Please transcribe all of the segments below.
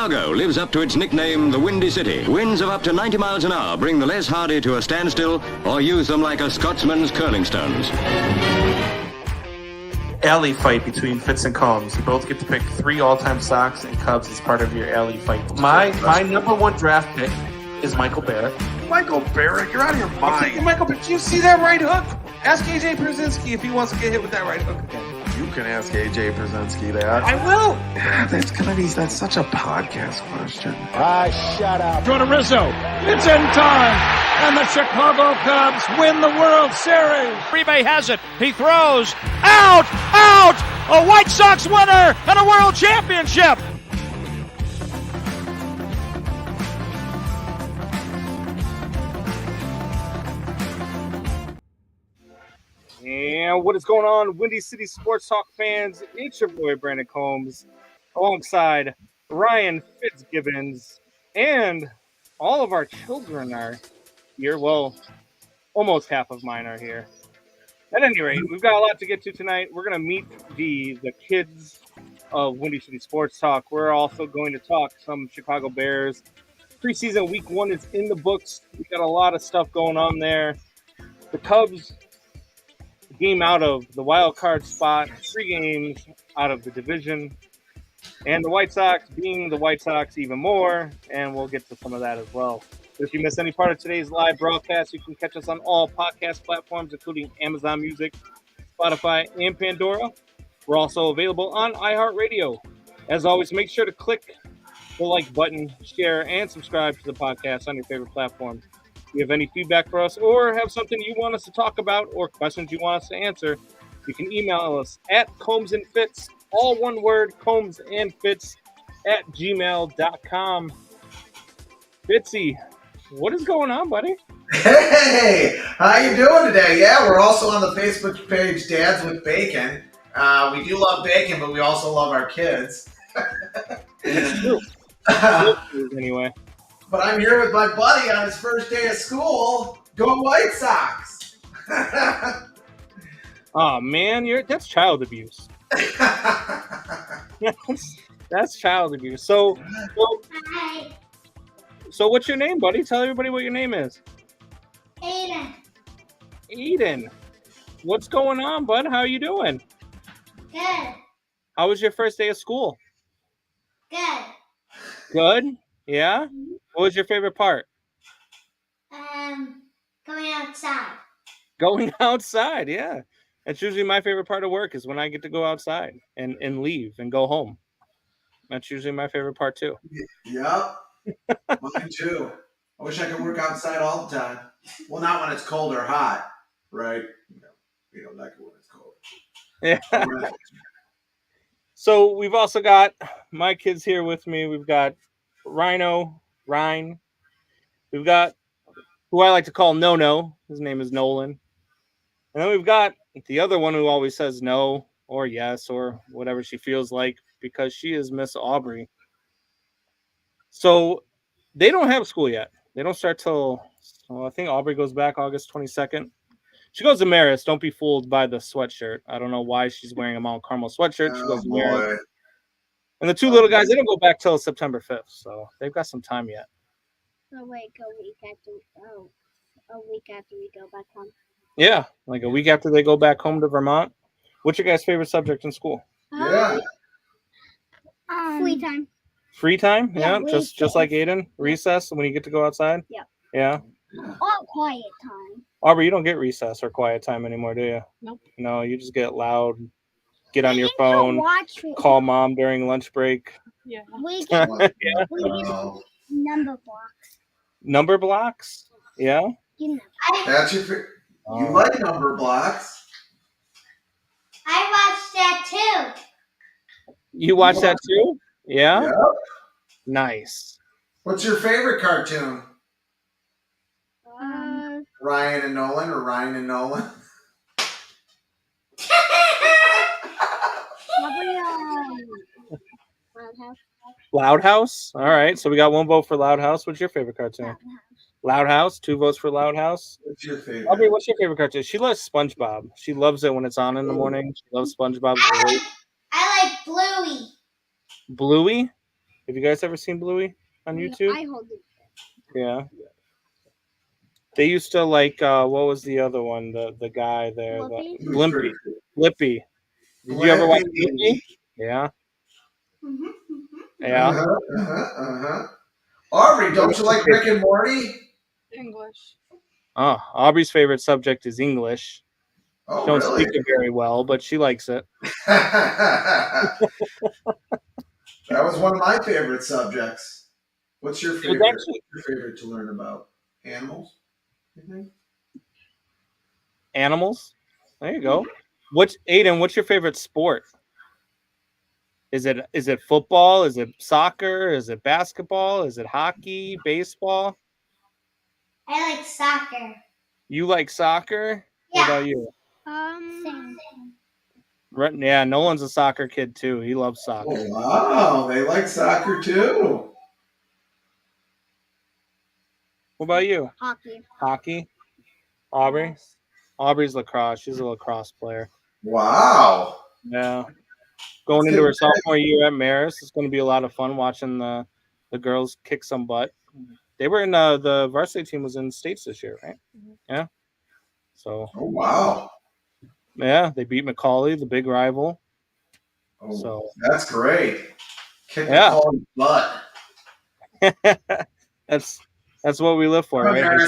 Chicago lives up to its nickname, the Windy City. Winds of up to 90 miles an hour bring the less hardy to a standstill or use them like a Scotsman's curling stones. Alley fight between Fitz and Combs. You both get to pick 3 all-time Sox and Cubs as part of your alley fight. My number 1 draft pick is Michael Barrett. Michael Barrett, you're out of your mind. Michael Barrett, do you see that right hook? Ask AJ Przinsky if he wants to get hit with that right hook again. You can ask AJ Przinsky that. I will. That's such a podcast question. Shut up. Throw to Rizzo. It's in time. And the Chicago Cubs win the World Series. Uribe has it. He throws. Out! A White Sox winner and a World Championship. And what is going on, Windy City Sports Talk fans? It's your boy, Brandon Combs, alongside Ryan Fitzgibbons, and all of our children are here. Well, almost half of mine are here. At any rate, we've got a lot to get to tonight. We're going to meet the kids of Windy City Sports Talk. We're also going to talk some Chicago Bears. Preseason week 1 is in the books. We've got a lot of stuff going on there. The Cubs game out of the wild card spot, 3 games out of the division, and the White Sox being the White Sox even more, and we'll get to some of that as well. If you missed any part of today's live broadcast, you can catch us on all podcast platforms, including Amazon Music, Spotify, and Pandora. We're also available on iHeartRadio. As always, make sure to click the like button, share, and subscribe to the podcast on your favorite platform. If you have any feedback for us or have something you want us to talk about or questions you want us to answer, you can email us at Combs and Fitz, all one word, Combs and Fitz at gmail.com. Fitzy, what is going on, buddy? Hey, how you doing today? Yeah, we're also on the Facebook page Dads with Bacon. We do love bacon, but we also love our kids. It's true. Anyway. But I'm here with my buddy on his first day of school. Go White Sox! Oh man, that's child abuse. That's child abuse. So what's your name, buddy? Tell everybody what your name is. Aiden. What's going on, bud? How are you doing? Good. How was your first day of school? Good. Good? Yeah? What was your favorite part? Going outside. Going outside, yeah. That's usually my favorite part of work is when I get to go outside and leave and go home. That's usually my favorite part too. Yep. Mine too. I wish I could work outside all the time. Well, not when it's cold or hot, right? We don't like it when it's cold. Yeah. So we've also got my kids here with me. We've got Ryan. We've got who I like to call No. His name is Nolan. And then we've got the other one who always says no or yes or whatever she feels like because she is Miss Aubrey. So they don't have school yet. They don't start till, I think Aubrey goes back August 22nd. She goes to Marist. Don't be fooled by the sweatshirt. I don't know why she's wearing a Mount Carmel sweatshirt. She goes to Marist. And the 2 little guys, they don't go back till September 5th, so they've got some time yet. So like a week after we go back home. Yeah, like a week after they go back home to Vermont. What's your guys' favorite subject in school? Yeah. Free time. Free time? Yeah, Yeah, just like Aiden. Recess when you get to go outside? Yeah. Yeah. Or quiet time. Aubrey, you don't get recess or quiet time anymore, do you? Nope. No, you just get loud, get on your phone, call mom during lunch break. Yeah. We get number blocks. Number blocks? Yeah? That's your You like number blocks. I watched that too. You watch that too? Yeah? Yep. Nice. What's your favorite cartoon? Ryan and Nolan or Ryan and Nolan? Loud House. Loud House? All right. So we got 1 vote for Loud House. What's your favorite cartoon? Loud House. 2 votes for Loud House. What's your favorite? Aubrey, what's your favorite cartoon? She loves SpongeBob. She loves it when it's on in the morning. She loves SpongeBob. I like Bluey. Bluey? Have you guys ever seen Bluey on YouTube? I hold it. Yeah. They used to like what was the other one? The guy there, Blippi? He was pretty Blimpy. cool. Blippy. Did you ever watch Blippy. Blippy? Yeah. Mm-hmm. Yeah. Uh-huh. Aubrey, don't you like Rick and Morty? English. Oh, Aubrey's favorite subject is English. Oh, Don't really? speak it very well, but she likes it. That was one of my favorite subjects. What's your It was favorite? actually What's your favorite to learn about? Animals? You think? animals. There you go. Aiden? What's your favorite sport? Is it football? Is it soccer? Is it basketball? Is it hockey? Baseball? I like soccer. You like soccer? What about you? Same. Right, yeah, Nolan's a soccer kid too. He loves soccer. Oh, wow, they like soccer too. What about you? Hockey. Hockey? Aubrey? Aubrey's lacrosse. She's a lacrosse player. Wow. Yeah. Going into her sophomore year at Marist, it's going to be a lot of fun watching the girls kick some butt. They were in the varsity team was in states this year, right? Yeah. So. Oh, wow. Yeah, they beat McCauley, the big rival. Oh, so that's great. Kick yeah. the butt. That's what we live for, right? I'm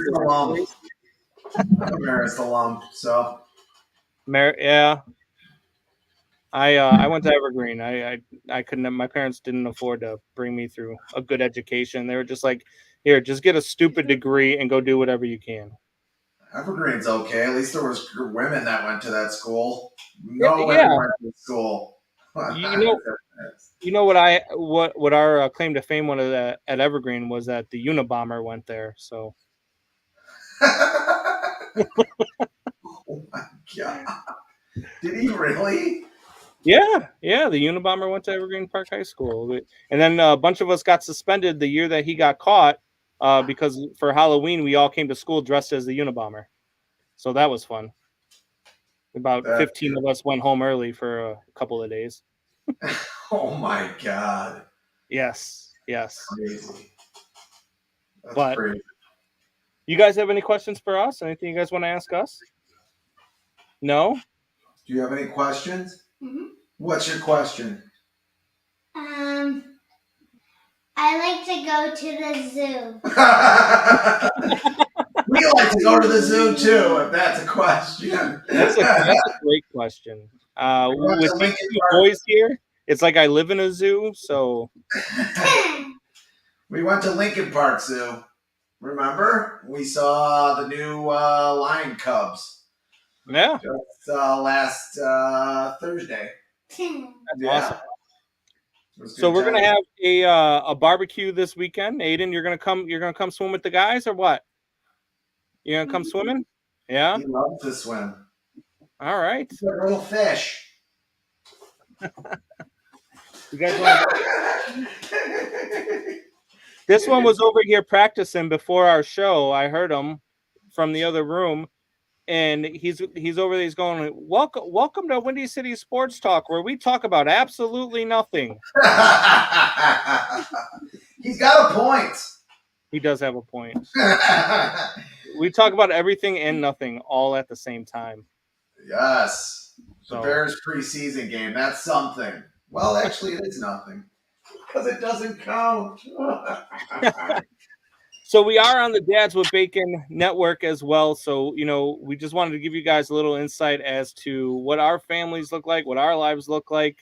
a Marist alum, so. Yeah. I went to Evergreen. I couldn't. My parents didn't afford to bring me through a good education. They were just like, here, just get a stupid degree and go do whatever you can. Evergreen's okay. At least there was women that went to that school. No Yeah. women went to school. You know what our claim to fame was at Evergreen was that the Unabomber went there. So. Oh my god! Did he really? Yeah. The Unabomber went to Evergreen Park High School, and then a bunch of us got suspended the year that he got caught because for Halloween we all came to school dressed as the Unabomber, so that was fun. About 15 of us went home early for a couple of days. Oh my god! Yes. Crazy. That's but crazy. You guys have any questions for us? Anything you guys want to ask us? No? Do you have any questions? Mm-hmm. What's your question? I like to go to the zoo. We like to go to the zoo too, if that's a question. That's a great question. With these two boys here, it's like I live in a zoo, so. We went to Lincoln Park Zoo. Remember? We saw the new lion cubs. Yeah. Just last Thursday. That's awesome. So we're gonna have a barbecue this weekend. Aiden, you're gonna come swim with the guys or what? You're gonna come swimming? Yeah. He loves to swim. All right. He's like a little fish. You guys want to... This one was over here practicing before our show. I heard him from the other room, and he's over there. He's going, welcome to Windy City Sports Talk, where we talk about absolutely nothing. He's got a point. He does have a point. We talk about everything and nothing all at the same time. Yes. The Bears preseason game. That's something. Well, actually, it is nothing because it doesn't count. So we are on the Dads with Bacon network as well. So, we just wanted to give you guys a little insight as to what our families look like, what our lives look like.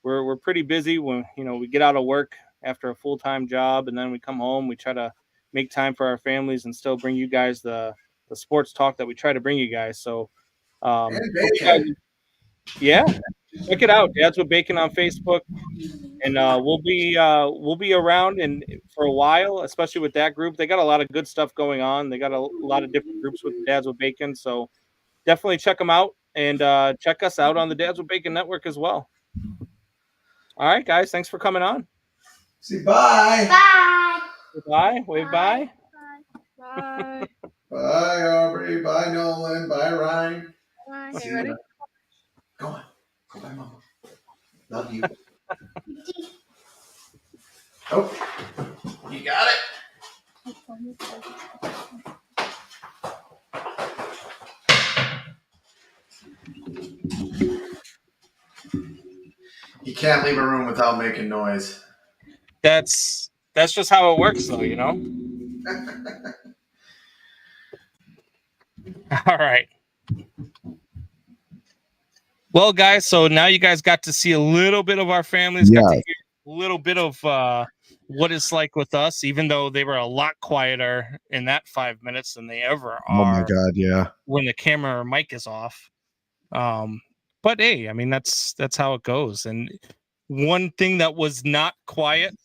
We're pretty busy when, we get out of work after a full-time job, and then we come home. We try to make time for our families and still bring you guys the sports talk that we try to bring you guys. So, yeah, check it out. Dads with Bacon on Facebook. And we'll be around and for a while, especially with that group. They got a lot of good stuff going on. They got a lot of different groups with Dads with Bacon. So definitely check them out and check us out on the Dads with Bacon network as well. All right, guys. Thanks for coming on. Say bye. Bye. Bye. Wave bye. Bye. Bye, Aubrey. Bye, Nolan. Bye, Ryan. Bye. Okay, ready? Go on. Go bye, Mama. Love you. Oh, you got it. You can't leave a room without making noise. That's just how it works, though, you know. All right. Well, guys, so now you guys got to see a little bit of our families. Got to hear a little bit of what it's like with us, even though they were a lot quieter in that 5 minutes than they ever are. Oh my God, yeah. When the camera or mic is off. But hey, I mean that's how it goes. And one thing that was not quiet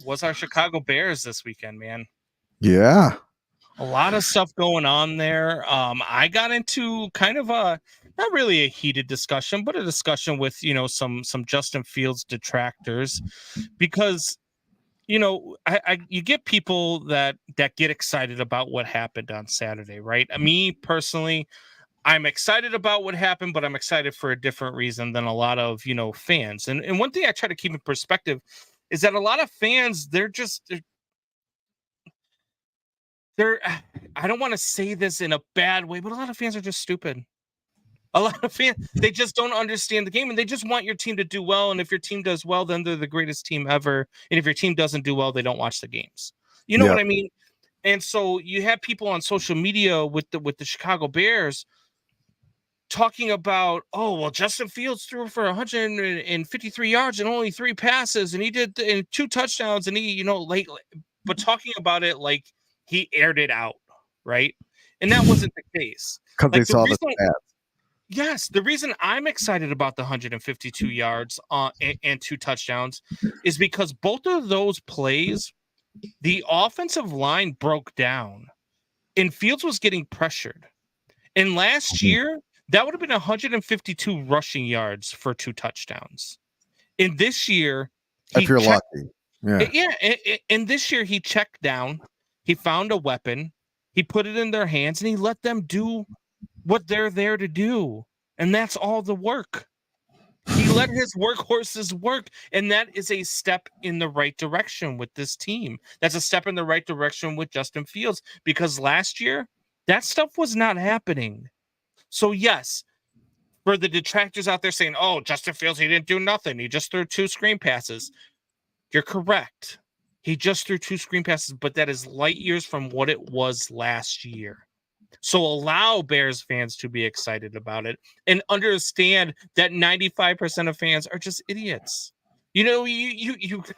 was our Chicago Bears this weekend, man. Yeah. A lot of stuff going on there. I got into kind of a not really a heated discussion, but a discussion with some Justin Fields detractors, because you get people that get excited about what happened on Saturday, right? Me personally, I'm excited about what happened, but I'm excited for a different reason than a lot of fans. And one thing I try to keep in perspective is that a lot of fans, they're I don't want to say this in a bad way, but a lot of fans are just stupid. A lot of fans, they just don't understand the game, and they just want your team to do well. And if your team does well, then they're the greatest team ever. And if your team doesn't do well, they don't watch the games. You know what I mean? And so you have people on social media with the Chicago Bears talking about, oh, well, Justin Fields threw for 153 yards and only 3 passes, and he did 2 touchdowns, and he, but talking about it like he aired it out, right? And that wasn't the case. Because they saw the stats. Yes, the reason I'm excited about the 152 yards and 2 touchdowns is because both of those plays, the offensive line broke down, and Fields was getting pressured. And last year, that would have been 152 rushing yards for 2 touchdowns. And this year, if you're lucky. Yeah. And this year, he checked down. He found a weapon. He put it in their hands, and he let them do what they're there to do. And that's all the work. He let his workhorses work. And that is a step in the right direction with this team. That's a step in the right direction with Justin Fields, because last year, that stuff was not happening. So, yes, for the detractors out there saying, oh, Justin Fields, he didn't do nothing. He just threw 2 screen passes. You're correct. He just threw 2 screen passes, but that is light years from what it was last year. So allow Bears fans to be excited about it and understand that 95% of fans are just idiots. You've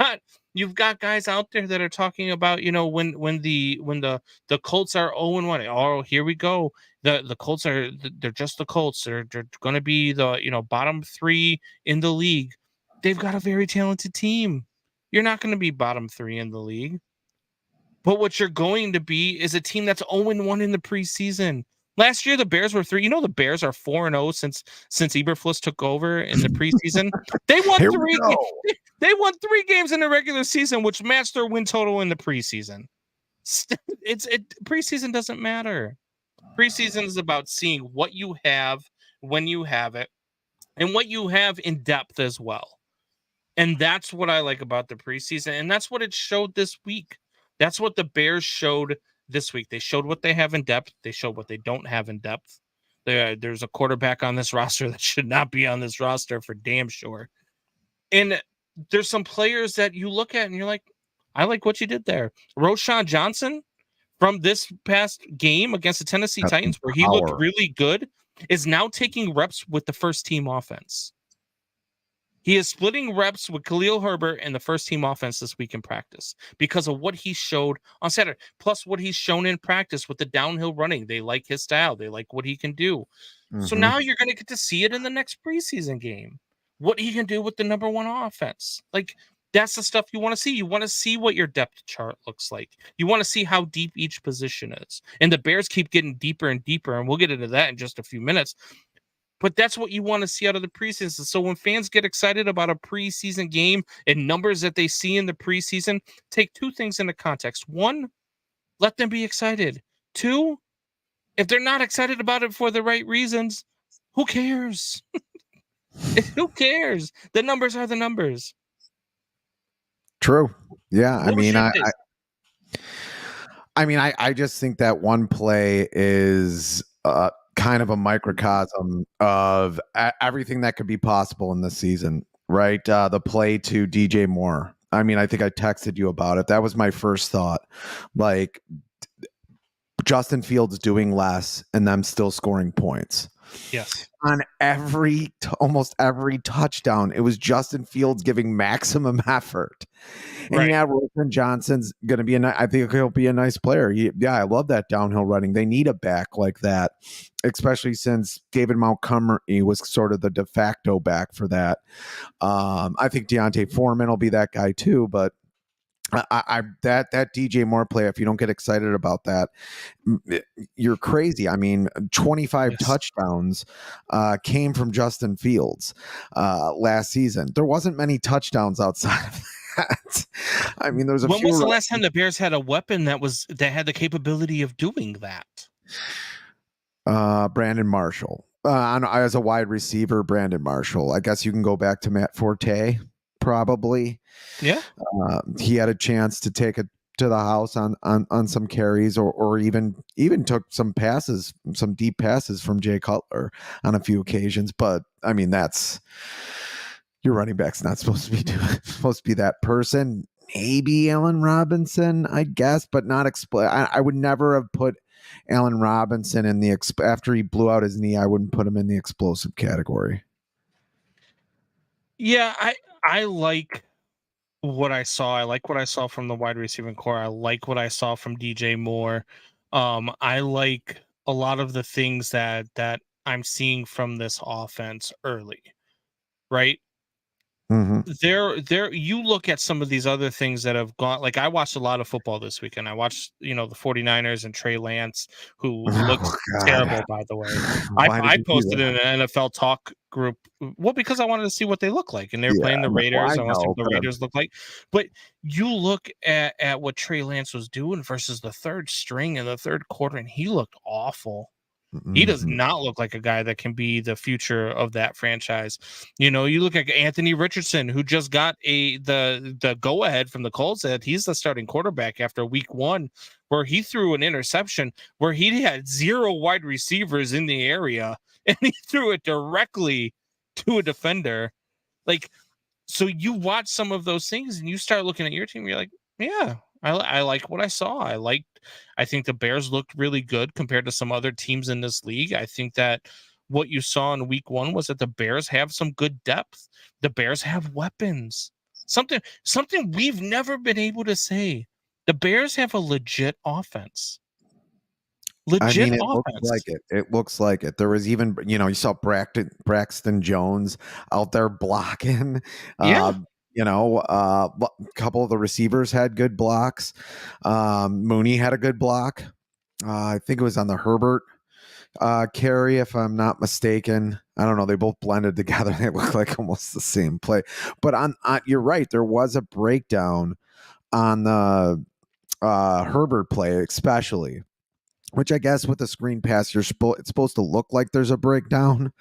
got guys out there that are talking about, when the Colts are 0-1. Oh, here we go. The Colts they're just the Colts. They're going to be the bottom 3 in the league. They've got a very talented team. You're not going to be bottom 3 in the league. But what you're going to be is a team that's 0-1 in the preseason. Last year, the Bears were 3. The Bears are 4-0 since Eberflus took over in the preseason. They won 3. They won 3 games in the regular season, which matched their win total in the preseason. Preseason doesn't matter. Preseason is about seeing what you have when you have it, and what you have in depth as well. And that's what I like about the preseason, and that's what it showed this week. That's what the Bears showed this week. They showed what they have in depth. They showed what they don't have in depth. There's a quarterback on this roster that should not be on this roster for damn sure. And there's some players that you look at and you're like, I like what you did there. Roshan Johnson from this past game against the Tennessee Titans, where he looked really good, is now taking reps with the first team offense. He is splitting reps with Khalil Herbert and the first team offense this week in practice because of what he showed on Saturday, plus what he's shown in practice with the downhill running. They like his style. They like what he can do. Mm-hmm. So now you're going to get to see it in the next preseason game, what he can do with the number 1 offense. Like, that's the stuff you want to see. You want to see what your depth chart looks like. You want to see how deep each position is. And the Bears keep getting deeper and deeper, and we'll get into that in just a few minutes. But that's what you want to see out of the preseason. So when fans get excited about a preseason game and numbers that they see in the preseason, take 2 things into context. 1, let them be excited. 2, if they're not excited about it for the right reasons, who cares? Who cares? The numbers are the numbers. True. Yeah. What was your take? I just think that one play is kind of a microcosm of everything that could be possible in this season, right? The play to DJ Moore. I mean, I think I texted you about it. That was my first thought. Like, Justin Fields doing less and them still scoring points. Yes. On almost every touchdown, it was Justin Fields giving maximum effort. And Right. yeah, Wilson Johnson's going to be I think he'll be a nice player. I love that downhill running. They need a back like that, especially since David Montgomery was sort of the de facto back for that. I think Deontay Foreman will be that guy too, but that DJ Moore play, if you don't get excited about that, you're crazy. I mean, 25 touchdowns came from Justin Fields last season. There wasn't many touchdowns outside of that. I mean, there's a when few. was the last time the Bears had a weapon that had the capability of doing that? Brandon Marshall. As a wide receiver, Brandon Marshall. I guess you can go back to Matt Forte, probably. Yeah. He had a chance to take it to the house on some carries or even took some passes, some deep passes from Jay Cutler on a few occasions. But I mean, that's your running back's not supposed to be that person. Maybe Allen Robinson, I guess, but not I would never have put Allen Robinson in the after he blew out his knee. I wouldn't put him in the explosive category. Yeah, I like what I saw. I like what I saw from the wide receiving core. I like what I saw from DJ Moore. I like a lot of the things that I'm seeing from this offense early, right? Mm-hmm. You look at some of these other things that have gone. Like, I watched a lot of football this weekend. I watched, the 49ers and Trey Lance, who looks terrible, by the way. I posted in an NFL talk group. Well, because I wanted to see what they look like, and they're playing the Raiders. I want to see what the Raiders look like. But you look at what Trey Lance was doing versus the third string in the third quarter, and he looked awful. He does not look like a guy that can be the future of that franchise. You look at Anthony Richardson, who just got the go ahead from the Colts that he's the starting quarterback after week 1, where he threw an interception where he had 0 wide receivers in the area and he threw it directly to a defender. Like, so you watch some of those things and you start looking at your team, you're like, yeah, I like what I saw. I think the Bears looked really good compared to some other teams in this league. I think that what you saw in week 1 was that the Bears have some good depth. The Bears have weapons. Something we've never been able to say. The Bears have a legit offense. Legit offense. It looks like it. There was even, you saw Braxton Jones out there blocking. Yeah. A couple of the receivers had good blocks. Mooney had a good block. I think it was on the Herbert carry, if I'm not mistaken. I don't know. They both blended together. They look like almost the same play. But you're right. There was a breakdown on the Herbert play, especially. Which I guess with a screen pass, it's supposed to look like there's a breakdown.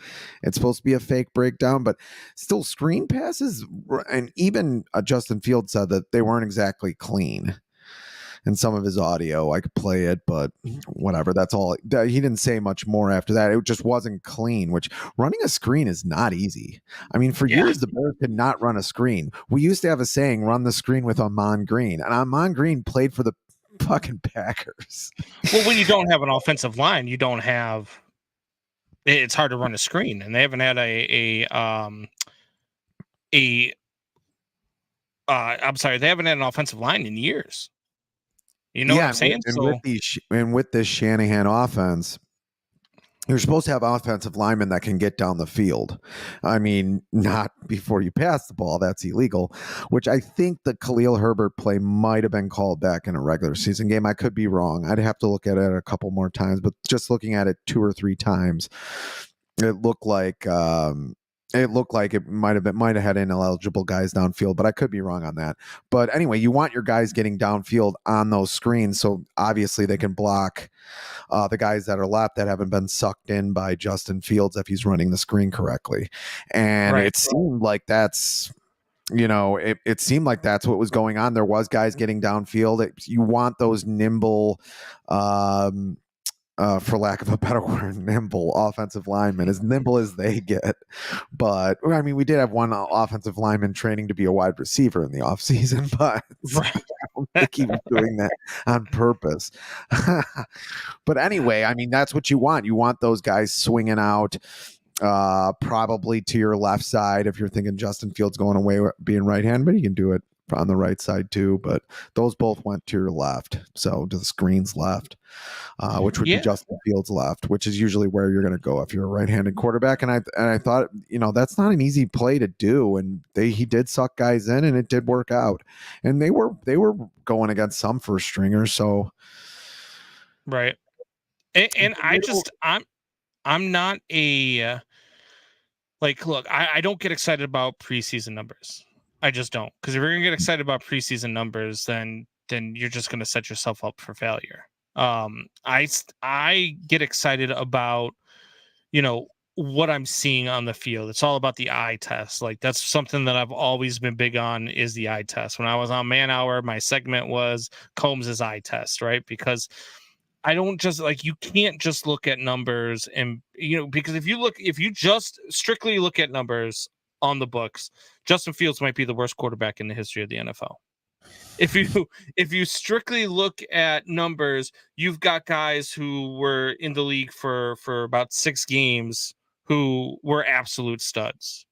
It's supposed to be a fake breakdown, but still screen passes. And even Justin Fields said that they weren't exactly clean. And some of his audio, I could play it, but whatever. That's all. He didn't say much more after that. It just wasn't clean, which running a screen is not easy. I mean, for years, the Bears could not run a screen. We used to have a saying, run the screen with Amon Green. And Amon Green played for the fucking Packers. Well, when you don't have an offensive line, it's hard to run a screen, and they haven't had they haven't had an offensive line in years. You know what I'm saying? With this Shanahan offense, you're supposed to have offensive linemen that can get down the field. I mean, not before you pass the ball. That's illegal, which I think the Khalil Herbert play might have been called back in a regular season game. I could be wrong. I'd have to look at it a couple more times, but just looking at it 2 or 3 times, it looked like it might have had ineligible guys downfield, but I could be wrong on that. But anyway, you want your guys getting downfield on those screens, so obviously they can block the guys that are left that haven't been sucked in by Justin Fields if he's running the screen correctly. And it seemed like that's it seemed like that's what was going on. There was guys getting downfield. You want those nimble, for lack of a better word, nimble offensive linemen, as nimble as they get. But I mean, we did have one offensive lineman training to be a wide receiver in the offseason, but I don't think he was doing that on purpose. But anyway, I mean, that's what you want. You want those guys swinging out, probably to your left side if you're thinking Justin Fields going away being right hand, but you can do it on the right side too. But those both went to your left, so to the screen's left, which would be Justin Fields left, which is usually where you're going to go if you're a right-handed quarterback. And I thought, that's not an easy play to do, and he did suck guys in, and it did work out. And they were going against some first stringers, so right. And I'm not a look, I don't get excited about preseason numbers. I just don't, because if you're gonna get excited about preseason numbers, then you're just gonna set yourself up for failure. I get excited about what I'm seeing on the field. It's all about the eye test. Like, that's something that I've always been big on, is the eye test. When I was on Man Hour, my segment was Combs's eye test, right? Because I don't just you can't just look at numbers and because if you just strictly look at numbers on the books, Justin Fields might be the worst quarterback in the history of the NFL. If you strictly look at numbers, you've got guys who were in the league for about 6 games who were absolute studs,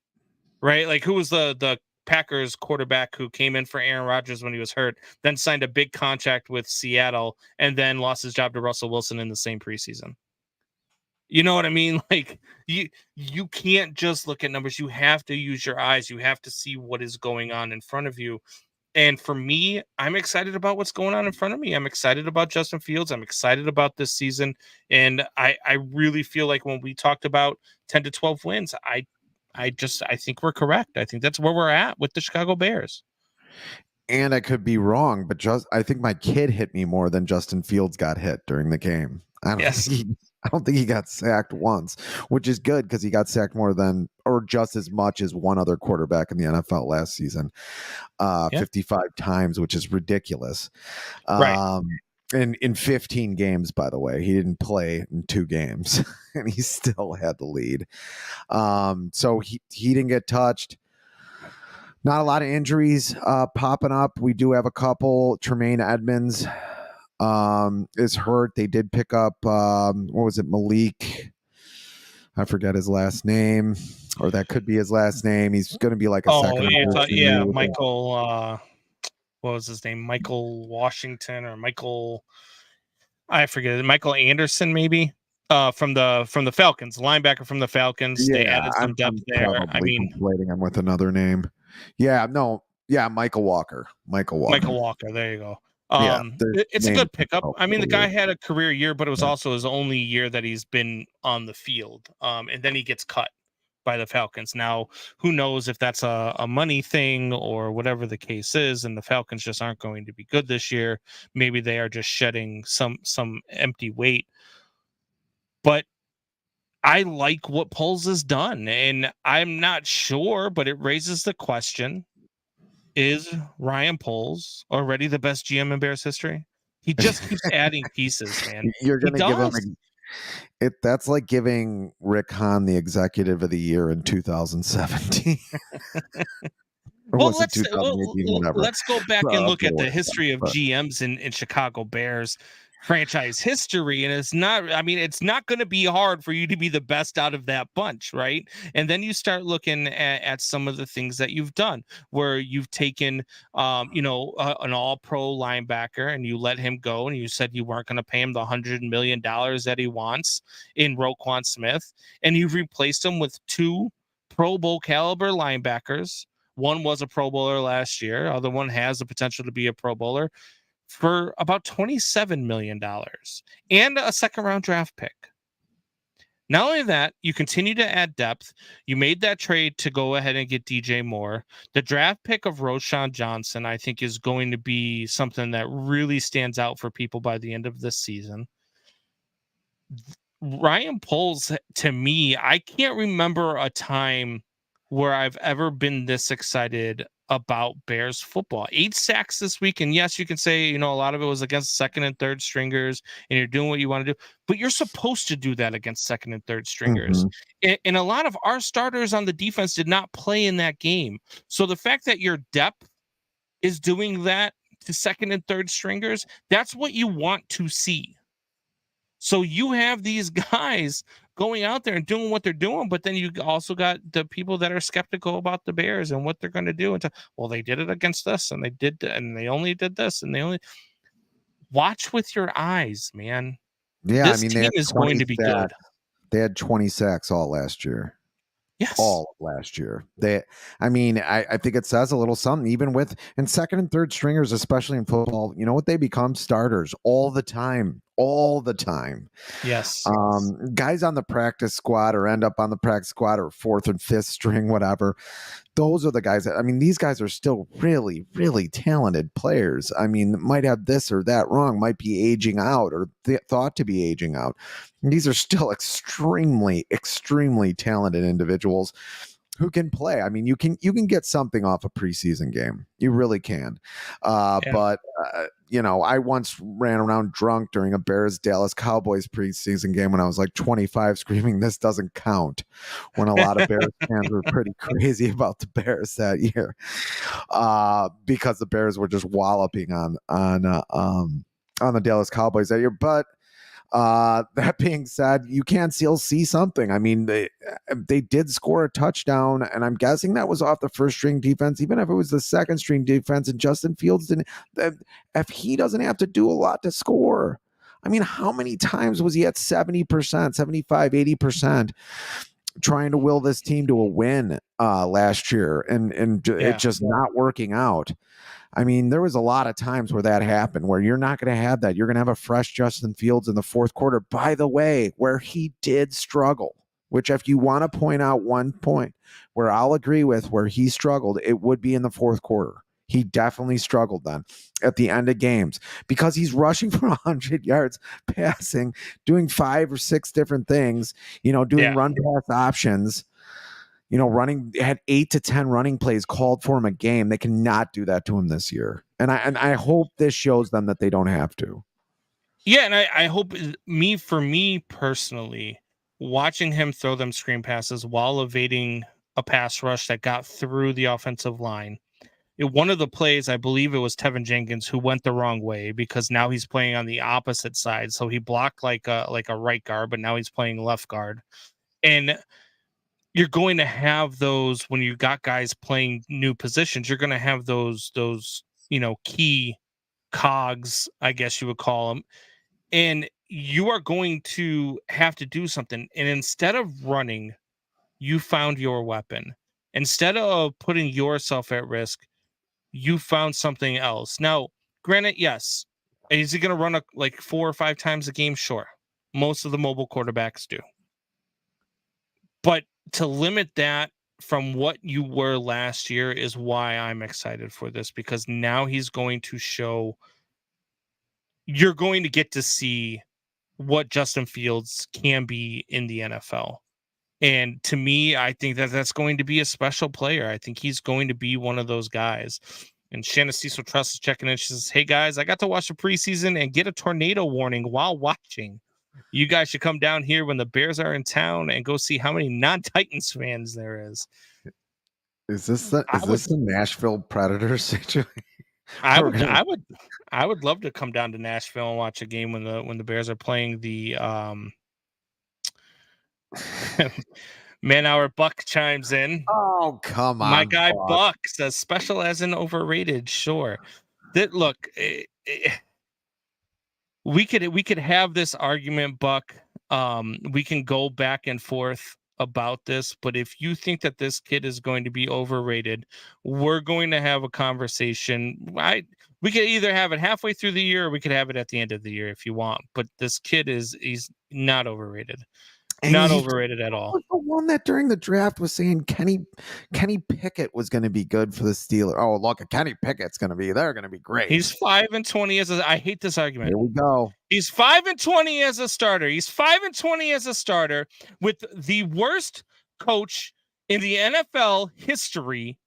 right? Like, who was the Packers quarterback who came in for Aaron Rodgers when he was hurt, then signed a big contract with Seattle, and then lost his job to Russell Wilson in the same preseason? You know what I mean? Like, you can't just look at numbers. You have to use your eyes. You have to see what is going on in front of you. And for me, I'm excited about what's going on in front of me. I'm excited about Justin Fields. I'm excited about this season. And I really feel like when we talked about 10 to 12 wins, I think we're correct. I think that's where we're at with the Chicago Bears. And I could be wrong, but I think my kid hit me more than Justin Fields got hit during the game. I don't think he got sacked once, which is good, because he got sacked more than, or just as much as, one other quarterback in the NFL last season, 55 times, which is ridiculous. Right. In 15 games, by the way, he didn't play in 2 games, and he still had the lead. So he didn't get touched. Not a lot of injuries popping up. We do have a couple. Tremaine Edmonds is hurt. They did pick up what was it, Malik? I forget his last name, or that could be his last name. He's going to be like a second. Michael. What was his name? Michael Washington, or Michael? I forget. Michael Anderson, maybe. From the Falcons, linebacker from the Falcons. They added some depth there. I mean, conflating him with another name. Michael Walker. Michael Walker. There you go. It's a good pickup. I mean, the guy had a career year, but it was also his only year that he's been on the field. And then he gets cut by the Falcons. Now, who knows if that's a money thing or whatever the case is, and the Falcons just aren't going to be good this year. Maybe they are just shedding some empty weight. But I like what Poles has done, and I'm not sure, but it raises the question: is Ryan Poles already the best GM in Bears history? He just keeps adding pieces, man. You're going to give him that's like giving Rick Hahn the executive of the year in 2017. Well, let's go back and look at the history of GMs in Chicago Bears franchise history, and it's not going to be hard for you to be the best out of that bunch, right? And then you start looking at some of the things that you've done, where you've taken an all-pro linebacker and you let him go, and you said you weren't going to pay him the $100 million that he wants in Roquan Smith, and you've replaced him with 2 Pro Bowl caliber linebackers. One was a Pro Bowler last year. Other one has the potential to be a Pro Bowler, for about $27 million and a second-round draft pick. Not only that, you continue to add depth. You made that trade to go ahead and get DJ Moore. The draft pick of Roschon Johnson, I think, is going to be something that really stands out for people by the end of this season. Ryan Poles, to me, I can't remember a time where I've ever been this excited about Bears football. 8 sacks this week. And yes, you can say, a lot of it was against second and third stringers and you're doing what you want to do, but you're supposed to do that against second and third stringers. And a lot of our starters on the defense did not play in that game. So the fact that your depth is doing that to second and third stringers, that's what you want to see. So you have these guys going out there and doing what they're doing, but then you also got the people that are skeptical about the Bears and what they're going to do. And well, they did it against us, and they only did this, and they only watch with your eyes, man. Yeah, this team is going to be good. They had 20 sacks all last year. Yes. All of last year. I think it says a little something, even with in second and third stringers, especially in football. You know what? They become starters all the time. Yes. Guys on the practice squad or end up on the practice squad or fourth and fifth string, whatever. Those are the guys these guys are still really, really talented players. Might have this or that wrong, might be aging out or thought to be aging out. And these are still extremely, extremely talented individuals who can play. You can get something off a preseason game. You really can. But I once ran around drunk during a Bears Dallas Cowboys preseason game when I was like 25 screaming, "This doesn't count," when a lot of Bears fans were pretty crazy about the Bears that year because the Bears were just walloping on the Dallas Cowboys that year. But that being said, you can still see something. They did score a touchdown, and I'm guessing that was off the first string defense, even if it was the second string defense. And Justin Fields if he doesn't have to do a lot to score. How many times was he at 70%, 75, 80%? Trying to will this team to a win last year and it just not working out. There was a lot of times where that happened, where you're not going to have that. You're going to have a fresh Justin Fields in the fourth quarter, by the way, where he did struggle, which if you want to point out one point where I'll agree with where he struggled, it would be in the fourth quarter. He definitely struggled then at the end of games because he's rushing for 100 yards, passing, doing 5 or 6 different things, doing run pass options, running, had 8 to 10 running plays called for him a game. They cannot do that to him this year. And I hope this shows them that they don't have to. Yeah. And I hope for me personally, watching him throw them screen passes while evading a pass rush that got through the offensive line. One of the plays, I believe it was Tevin Jenkins, who went the wrong way because now he's playing on the opposite side. So he blocked like a right guard, but now he's playing left guard. And you're going to have those when you got guys playing new positions. You're going to have those key cogs, I guess you would call them. And you are going to have to do something. And instead of running, you found your weapon. Instead of putting yourself at risk, you found something else. Now, granted, yes. Is he going to run like 4 or 5 times a game? Sure. Most of the mobile quarterbacks do. But to limit that from what you were last year is why I'm excited for this, because now he's going to show, you're going to get to see what Justin Fields can be in the NFL. And to me, I think that that's going to be a special player. I think he's going to be one of those guys. And Shanna Cecil Trust is checking in. She says, "Hey guys, I got to watch the preseason and get a tornado warning while watching. You guys should come down here when the Bears are in town and go see how many non-Titans fans there is." Is this the Nashville Predators situation? I would love to come down to Nashville and watch a game when the Bears are playing the Man Hour Buck chimes in. Oh, come on. My guy Buck says special as in overrated. Sure. Look, we could have this argument, Buck. We can go back and forth about this, but if you think that this kid is going to be overrated, we're going to have a conversation. We could either have it halfway through the year or we could have it at the end of the year if you want. But this kid he's not overrated. And not overrated at all. Was the one that during the draft was saying Kenny Pickett was going to be good for the Steelers. Oh, look, Kenny Pickett's they're going to be great. He's 5-20 I hate this argument. Here we go. He's 5-20 as a starter. He's 5-20 as a starter with the worst coach in the NFL history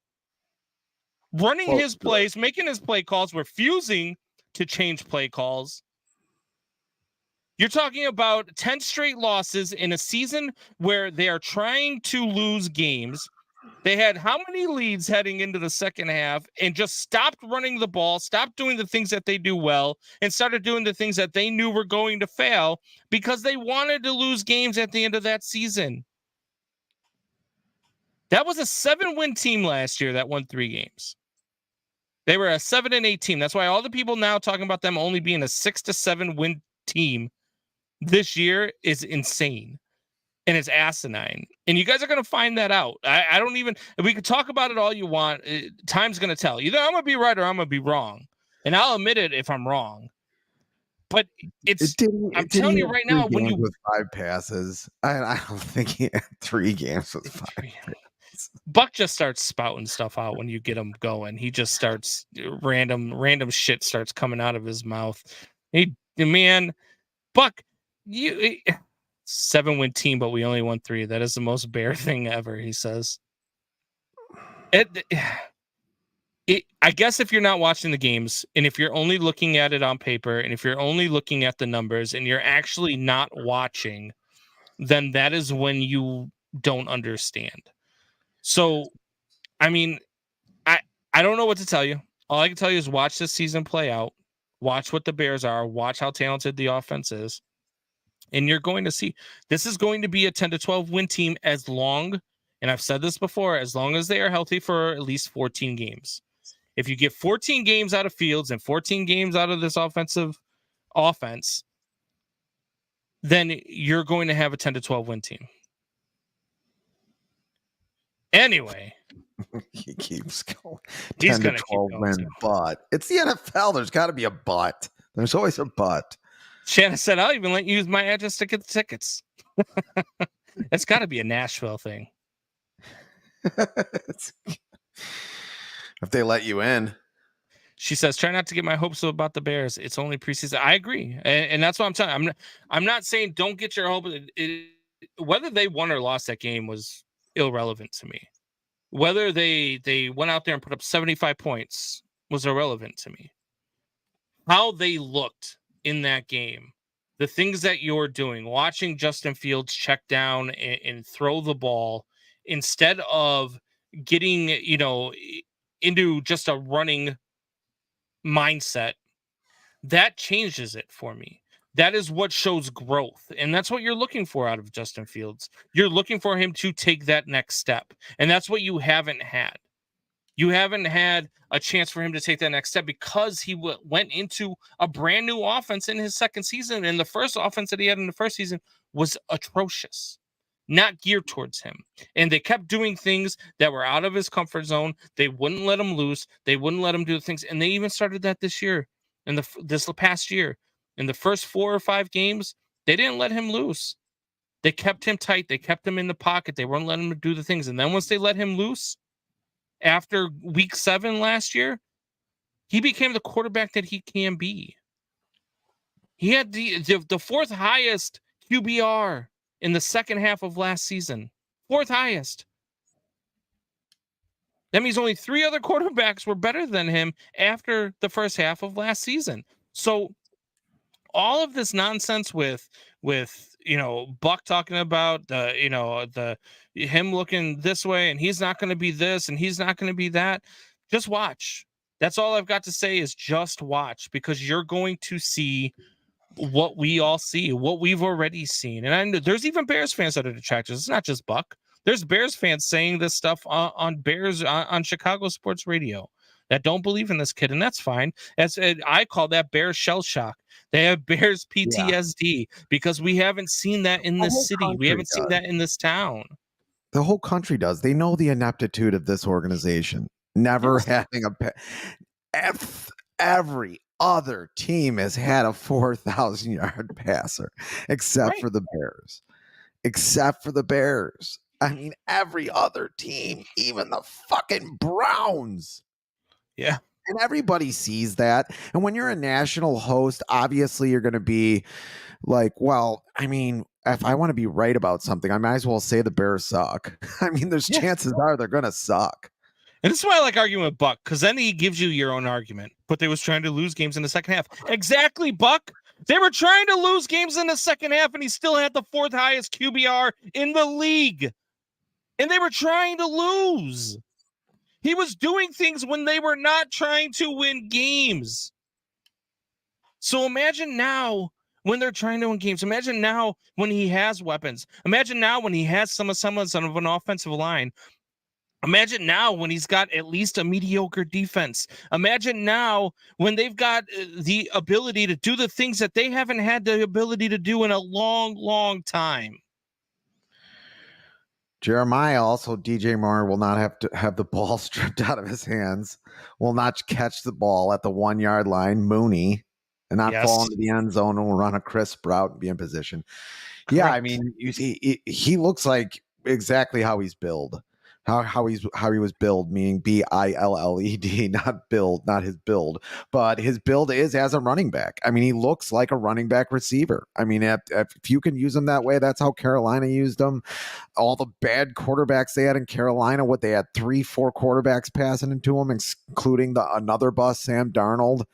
running his plays, making his play calls, refusing to change play calls. You're talking about 10 straight losses in a season where they are trying to lose games. They had how many leads heading into the second half and just stopped running the ball, stopped doing the things that they do well, and started doing the things that they knew were going to fail because they wanted to lose games at the end of that season. That was a 7-win team last year that won 3 games. They were a 7-8 team. That's why all the people now talking about them only being a 6 to 7 win team this year is insane. And it's asinine. And you guys are going to find that out. I don't even, we could talk about it all you want. Time's going to tell. Either I'm going to be right or I'm going to be wrong. And I'll admit it if I'm wrong. But I'm telling you right now, when you with 5 passes, I don't think he had 3 games with 5 passes. Buck just starts spouting stuff out when you get him going. He just starts random shit starts coming out of his mouth. Buck, 7-win team, but we only won 3. That is the most Bear thing ever, he says. I guess if you're not watching the games, and if you're only looking at it on paper, and if you're only looking at the numbers, and you're actually not watching, then that is when you don't understand. So, I mean, I don't know what to tell you. All I can tell you is watch this season play out. Watch what the Bears are. Watch how talented the offense is. And you're going to see this is going to be a 10 to 12 win team as long, and I've said this before, as long as they are healthy for at least 14 games. If you get 14 games out of Fields and 14 games out of this offense, then you're going to have a 10 to 12 win team. Anyway. He keeps going. He's 10 to 12 win, but it's the NFL. There's got to be a but. There's always a but. Shannon said, I'll even let you use my address to get the tickets. It's got to be a Nashville thing. If they let you in. She says, try not to get my hopes up about the Bears. It's only preseason. I agree. And that's what I'm telling you. I'm not saying don't get your hope. Whether they won or lost that game was irrelevant to me. Whether they went out there and put up 75 points was irrelevant to me. How they looked in that game, the things that you're doing, watching Justin Fields check down and throw the ball instead of getting, into just a running mindset, that changes it for me. That is what shows growth. And that's what you're looking for out of Justin Fields. You're looking for him to take that next step. And that's what you haven't had. You haven't had a chance for him to take that next step because he went into a brand new offense in his second season. And the first offense that he had in the first season was atrocious, not geared towards him. And they kept doing things that were out of his comfort zone. They wouldn't let him loose. They wouldn't let him do things. And they even started that this year, this past year. In the first 4 or 5 games, they didn't let him loose. They kept him tight. They kept him in the pocket. They weren't letting him do the things. And then once they let him loose, after week 7 last year, he became the quarterback that he can be. He had the 4th highest QBR in the second half of last season. 4th highest. That means only 3 other quarterbacks were better than him after the first half of last season. So all of this nonsense with Buck talking about him looking this way and he's not going to be this and he's not going to be that. Just watch. That's all I've got to say is just watch, because you're going to see what we all see, what we've already seen. And I know there's even Bears fans that are detractors. It's not just Buck. There's Bears fans saying this stuff on Chicago sports radio that don't believe in this kid, and that's fine. I call that Bears shell shock. They have Bears PTSD because we haven't seen that in this city. We haven't seen that in this town. The whole country does. They know the ineptitude of this organization. Never having every other team has had a 4,000-yard passer except for the Bears. Except for the Bears. I mean, every other team, even the fucking Browns. Yeah. And everybody sees that. And when you're a national host, obviously you're going to be like, well, I mean, if I want to be right about something, I might as well say the Bears suck. I mean, there's chances are they're going to suck. And this is why I like arguing with Buck, because then he gives you your own argument. But they was trying to lose games in the second half. Exactly, Buck. They were trying to lose games in the second half, and he still had the 4th highest QBR in the league. And they were trying to lose. He was doing things when they were not trying to win games. So imagine now when they're trying to win games. Imagine now when he has weapons. Imagine now when he has some semblance of an offensive line. Imagine now when he's got at least a mediocre defense. Imagine now when they've got the ability to do the things that they haven't had the ability to do in a long, long time. Jeremiah also, DJ Moore will not have to have the ball stripped out of his hands, will not catch the ball at the 1 yard line. Mooney and not fall into the end zone and will run a crisp route and be in position. Correct. Yeah, I mean, you see, he looks like exactly how he's billed. How he was billed, meaning BILLED, not build, not his build, but his build is as a running back. I mean, he looks like a running back receiver. I mean, if you can use him that way, that's how Carolina used him. All the bad quarterbacks they had in Carolina, they had 3-4 quarterbacks passing into him, including another bust, Sam Darnold.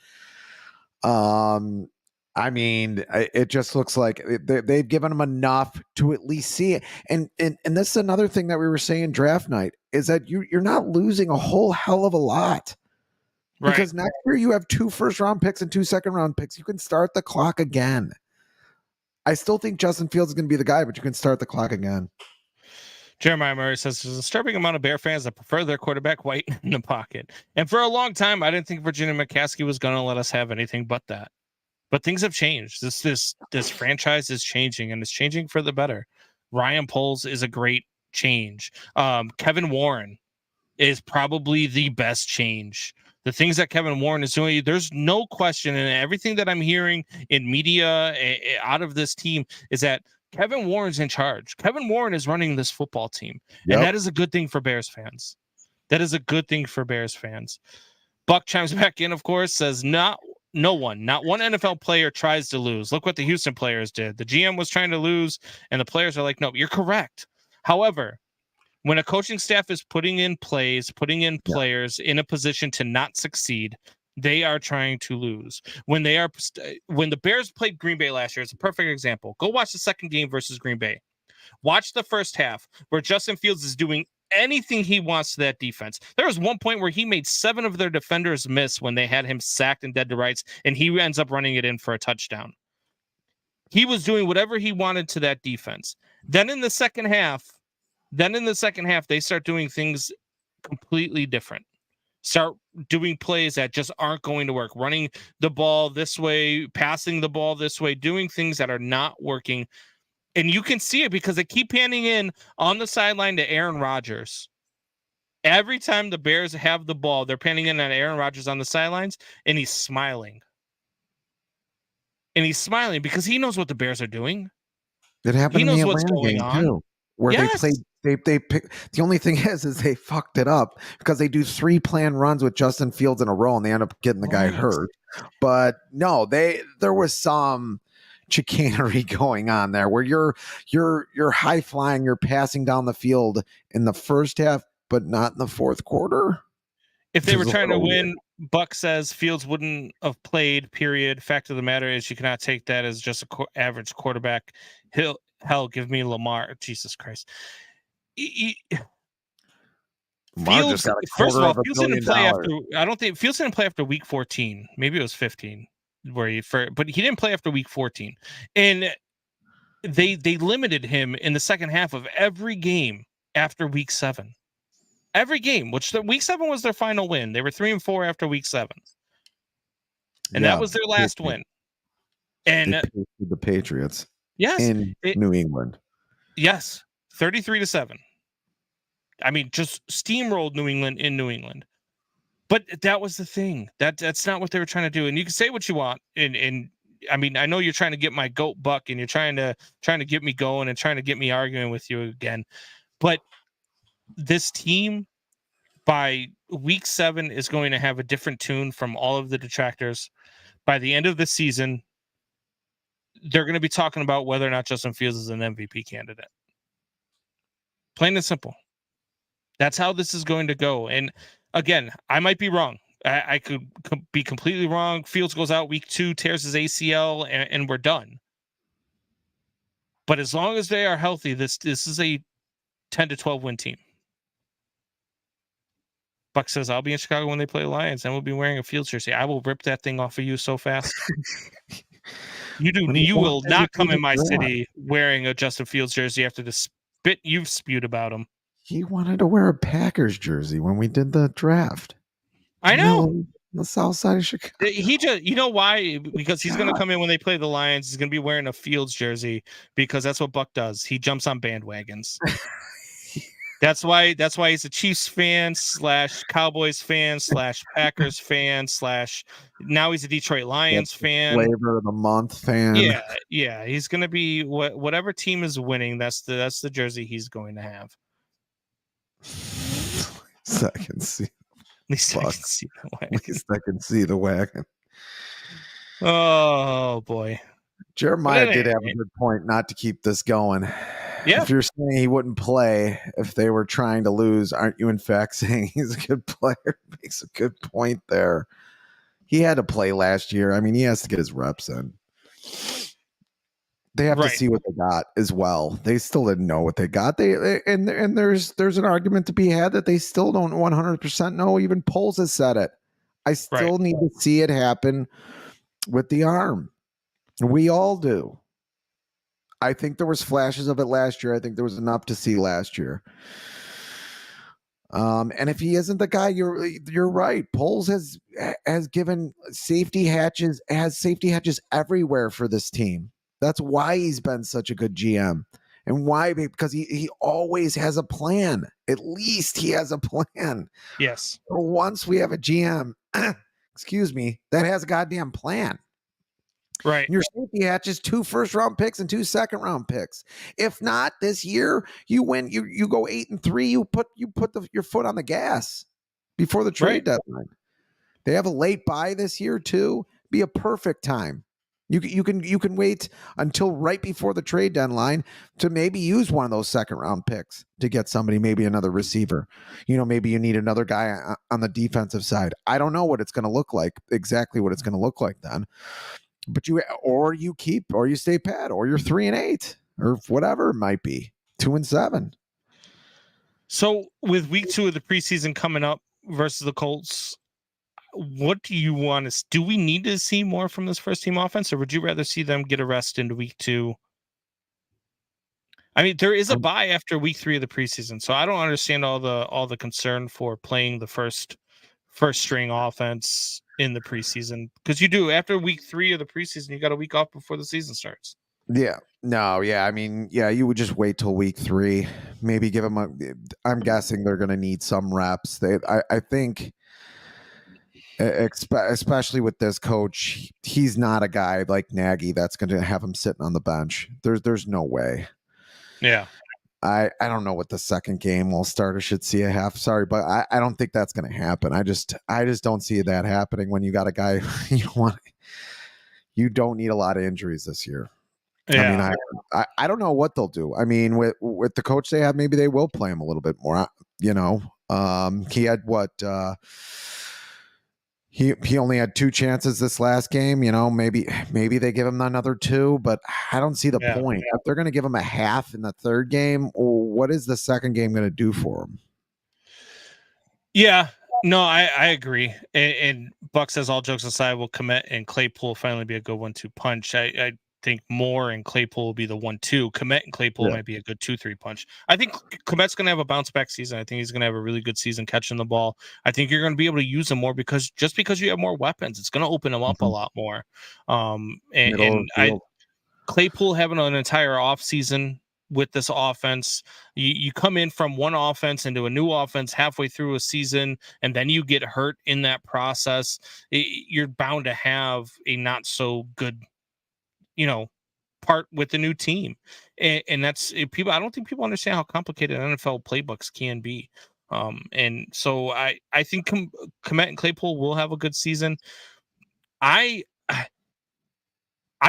I mean, it just looks like they've given him enough to at least see it. And this is another thing that we were saying draft night is that you're not losing a whole hell of a lot. Right. Because next year you have 2 first-round picks and 2 second-round picks. You can start the clock again. I still think Justin Fields is going to be the guy, but you can start the clock again. Jeremiah Murray says there's a disturbing amount of Bear fans that prefer their quarterback white in the pocket. And for a long time, I didn't think Virginia McCaskey was going to let us have anything but that. But things have changed. This franchise is changing, and it's changing for the better. Ryan Poles is a great change. Kevin Warren is probably the best change. The things that Kevin Warren is doing, there's no question, and everything that I'm hearing in media out of this team is that Kevin Warren's in charge. Kevin Warren is running this football team, and that is a good thing for Bears fans. That is a good thing for Bears fans. Buck chimes back in, of course, says not one NFL player tries to lose. Look what the Houston players did. The GM was trying to lose, and the players are like, no, you're correct. However, when a coaching staff is putting in players in a position to not succeed, they are trying to lose. When the Bears played Green Bay last year, it's a perfect example. Go watch the second game versus Green Bay. Watch the first half where Justin Fields is doing anything he wants to that defense. There was one point where he made 7 of their defenders miss when they had him sacked and dead to rights, and he ends up running it in for a touchdown. He was doing whatever he wanted to that defense. Then in the second half, they start doing things completely different. Start doing plays that just aren't going to work. Running the ball this way, passing the ball this way, doing things that are not working. And you can see it because they keep handing in on the sideline to Aaron Rodgers. Every time the Bears have the ball, they're panning in on Aaron Rodgers on the sidelines, and he's smiling. And he's smiling because he knows what the Bears are doing. It happened in the Atlanta game too, where they played. They pick. The only thing is they fucked it up because they do 3 planned runs with Justin Fields in a row, and they end up getting the guy hurt. But no, there was some chicanery going on there where you're high flying, you're passing down the field in the first half, but not in the fourth quarter. If they were trying to win, Buck says Fields wouldn't have played, period. Fact of the matter is you cannot take that as just an average quarterback. Hell, give me Lamar. Jesus Christ. Fields, first of all, Fields didn't play Fields didn't play after week 14. Maybe it was 15 but he didn't play after week 14. And they limited him in the second half of every game after week 7. Every game, which week 7 was their final win. They were 3-4 after week 7. And that was their last win. And the Patriots. Yes. In New England. Yes. 33-7. I mean, just steamrolled New England in New England. But that was the thing. That's not what they were trying to do. And you can say what you want. And I mean, I know you're trying to get my goat Buck, and you're trying to get me going and trying to get me arguing with you again. But this team by week 7 is going to have a different tune from all of the detractors. By the end of the season, they're going to be talking about whether or not Justin Fields is an MVP candidate. Plain and simple. That's how this is going to go. And again, I might be wrong. I could be completely wrong. Fields goes out week 2, tears his ACL, and we're done. But as long as they are healthy, this is a 10 to 12 win team. Buck says, I'll be in Chicago when they play the Lions, and we'll be wearing a Fields jersey. I will rip that thing off of you so fast. You will not come in my city wearing a Justin Fields jersey after the spit you've spewed about him. He wanted to wear a Packers jersey when we did the draft. I know. The south side of Chicago. He just, you know why? Because he's going to come in when they play the Lions. He's going to be wearing a Fields jersey because that's what Buck does. He jumps on bandwagons. That's why he's a Chiefs fan / Cowboys fan / Packers fan / now he's a Detroit Lions fan. Flavor of the month fan. Yeah. He's going to be whatever team is winning. That's the jersey he's going to have. So I can see. At least I can see the wagon. At least I can see the wagon. Oh boy. Jeremiah did have a good point not to keep this going. Yeah. If you're saying he wouldn't play if they were trying to lose, aren't you in fact saying he's a good player? Makes a good point there. He had to play last year. I mean, he has to get his reps in. They have to see what they got as well. They still didn't know what they got. And there's an argument to be had that they still don't 100% know. Even Poles has said it. I still need to see it happen with the arm. We all do. I think there was flashes of it last year. I think there was enough to see last year. And if he isn't the guy, you're right. Poles has given safety hatches everywhere for this team. That's why he's been such a good GM. And why? Because he always has a plan. At least he has a plan. Yes. Once we have a GM, excuse me, that has a goddamn plan. Right. Your safety hatch is 2 first-round picks and 2 second-round picks. If not this year, you win. You go 8-3. You put your foot on the gas before the trade deadline. They have a late buy this year too. Be a perfect time. You can wait until right before the trade deadline to maybe use one of those second-round picks to get somebody, maybe another receiver. Maybe you need another guy on the defensive side. I don't know what it's going to look like, exactly what it's going to look like then. But you keep, or you stay pat, or you're 3-8, or whatever it might be, 2-7. So with week 2 of the preseason coming up versus the Colts, what do you want to? Do we need to see more from this first team offense, or would you rather see them get a rest into week 2? I mean, there is a bye after week 3 of the preseason, so I don't understand all the concern for playing the first string offense in the preseason, because you do after week 3 of the preseason, you got a week off before the season starts. Yeah, no, yeah, I mean, yeah, you would just wait till week 3, maybe give them I'm guessing they're going to need some reps. I think, especially with this coach, he's not a guy like Nagy that's going to have him sitting on the bench. There's no way. Yeah. I don't know what the second game will start. I should see a half. Sorry, but I don't think that's going to happen. I just don't see that happening when you got a guy you don't need a lot of injuries this year. Yeah. I mean, I don't know what they'll do. I mean, with the coach they have, maybe they will play him a little bit more. He had what? He only had 2 chances this last game. Maybe they give him another 2, but I don't see the point. If they're going to give him a half in the third game, what is the second game going to do for him? Yeah. No, I agree. And Buck says, all jokes aside, will Kmet and Claypool finally be a good 1-2 punch? I think Moore and Claypool will be the 1-2. Kmet and Claypool might be a good 2-3 punch. I think Kmet's going to have a bounce back season. I think he's going to have a really good season catching the ball. I think you're going to be able to use him more because you have more weapons, it's going to open him up a lot more. Claypool having an entire off season with this offense, you come in from one offense into a new offense halfway through a season, and then you get hurt in that process. You're bound to have a not so good part with the new team, and that's people. I don't think people understand how complicated NFL playbooks can be, and so I think Kmet and Claypool will have a good season. I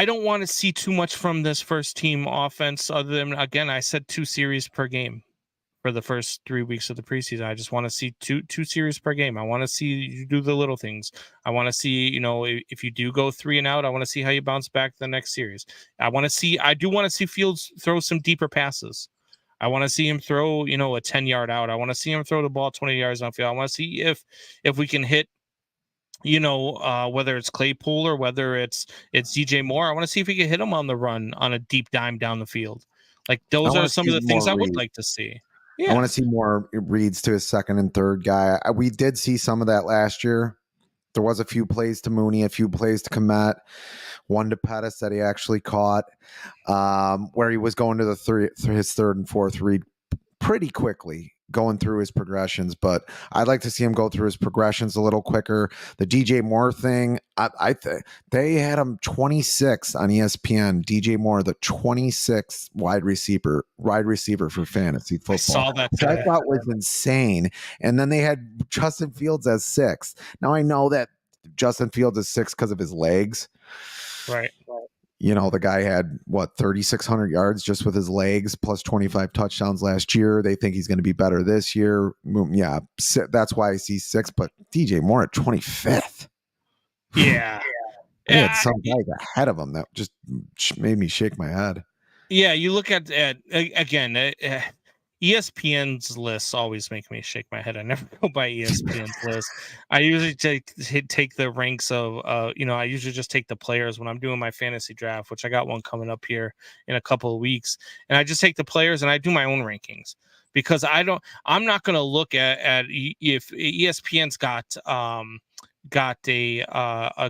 don't want to see too much from this first team offense, other than, again, I said 2 series per game for the first 3 weeks of the preseason. I just want to see two series per game. I want to see you do the little things. I want to see, if you do go 3 and out, I want to see how you bounce back the next series. I do want to see Fields throw some deeper passes. I want to see him throw, a 10-yard out. I want to see him throw the ball 20 yards downfield. I want to see if we can hit, whether it's Claypool or whether it's DJ Moore. I want to see if we can hit him on the run on a deep dime down the field. Like those are some of the things I would like to see. Yeah. I want to see more reads to his second and third guy. We did see some of that last year. There was a few plays to Mooney, a few plays to Komet, one to Pettis that he actually caught, where he was going to his third and fourth read pretty quickly, going through his progressions. But I'd like to see him go through his progressions a little quicker. The DJ Moore thing, I think they had him 26 on ESPN. DJ Moore, the 26th wide receiver for fantasy football. I saw that which I thought was insane. And then they had Justin Fields as 6th. Now I know that Justin Fields is 6th because of his legs. Right. The guy had 3,600 yards just with his legs, plus 25 touchdowns last year. They think he's going to be better this year. Yeah, that's why I see 6th. But DJ Moore at 25th. Yeah, They had some guys ahead of him that just made me shake my head. Yeah, you look at again. ESPN's lists always make me shake my head. I never go by ESPN's list. I usually take the ranks of, I usually just take the players when I'm doing my fantasy draft, which I got one coming up here in a couple of weeks. And I just take the players and I do my own rankings because I'm not going to look at if ESPN's got a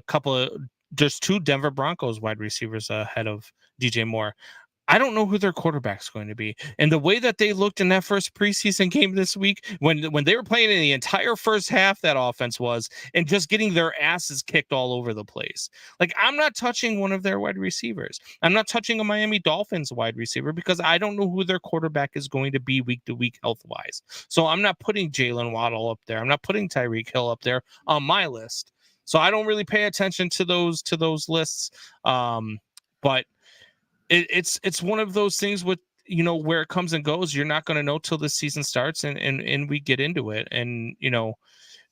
couple of, there's 2 Denver Broncos wide receivers ahead of DJ Moore. I don't know who their quarterback's going to be. And the way that they looked in that first preseason game this week, when they were playing in the entire first half, that offense was, and just getting their asses kicked all over the place. Like, I'm not touching one of their wide receivers. I'm not touching a Miami Dolphins wide receiver because I don't know who their quarterback is going to be week to week health-wise. So I'm not putting Jalen Waddle up there. I'm not putting Tyreek Hill up there on my list. So I don't really pay attention to those lists. But it's one of those things with, where it comes and goes. You're not going to know till the season starts and we get into it. And,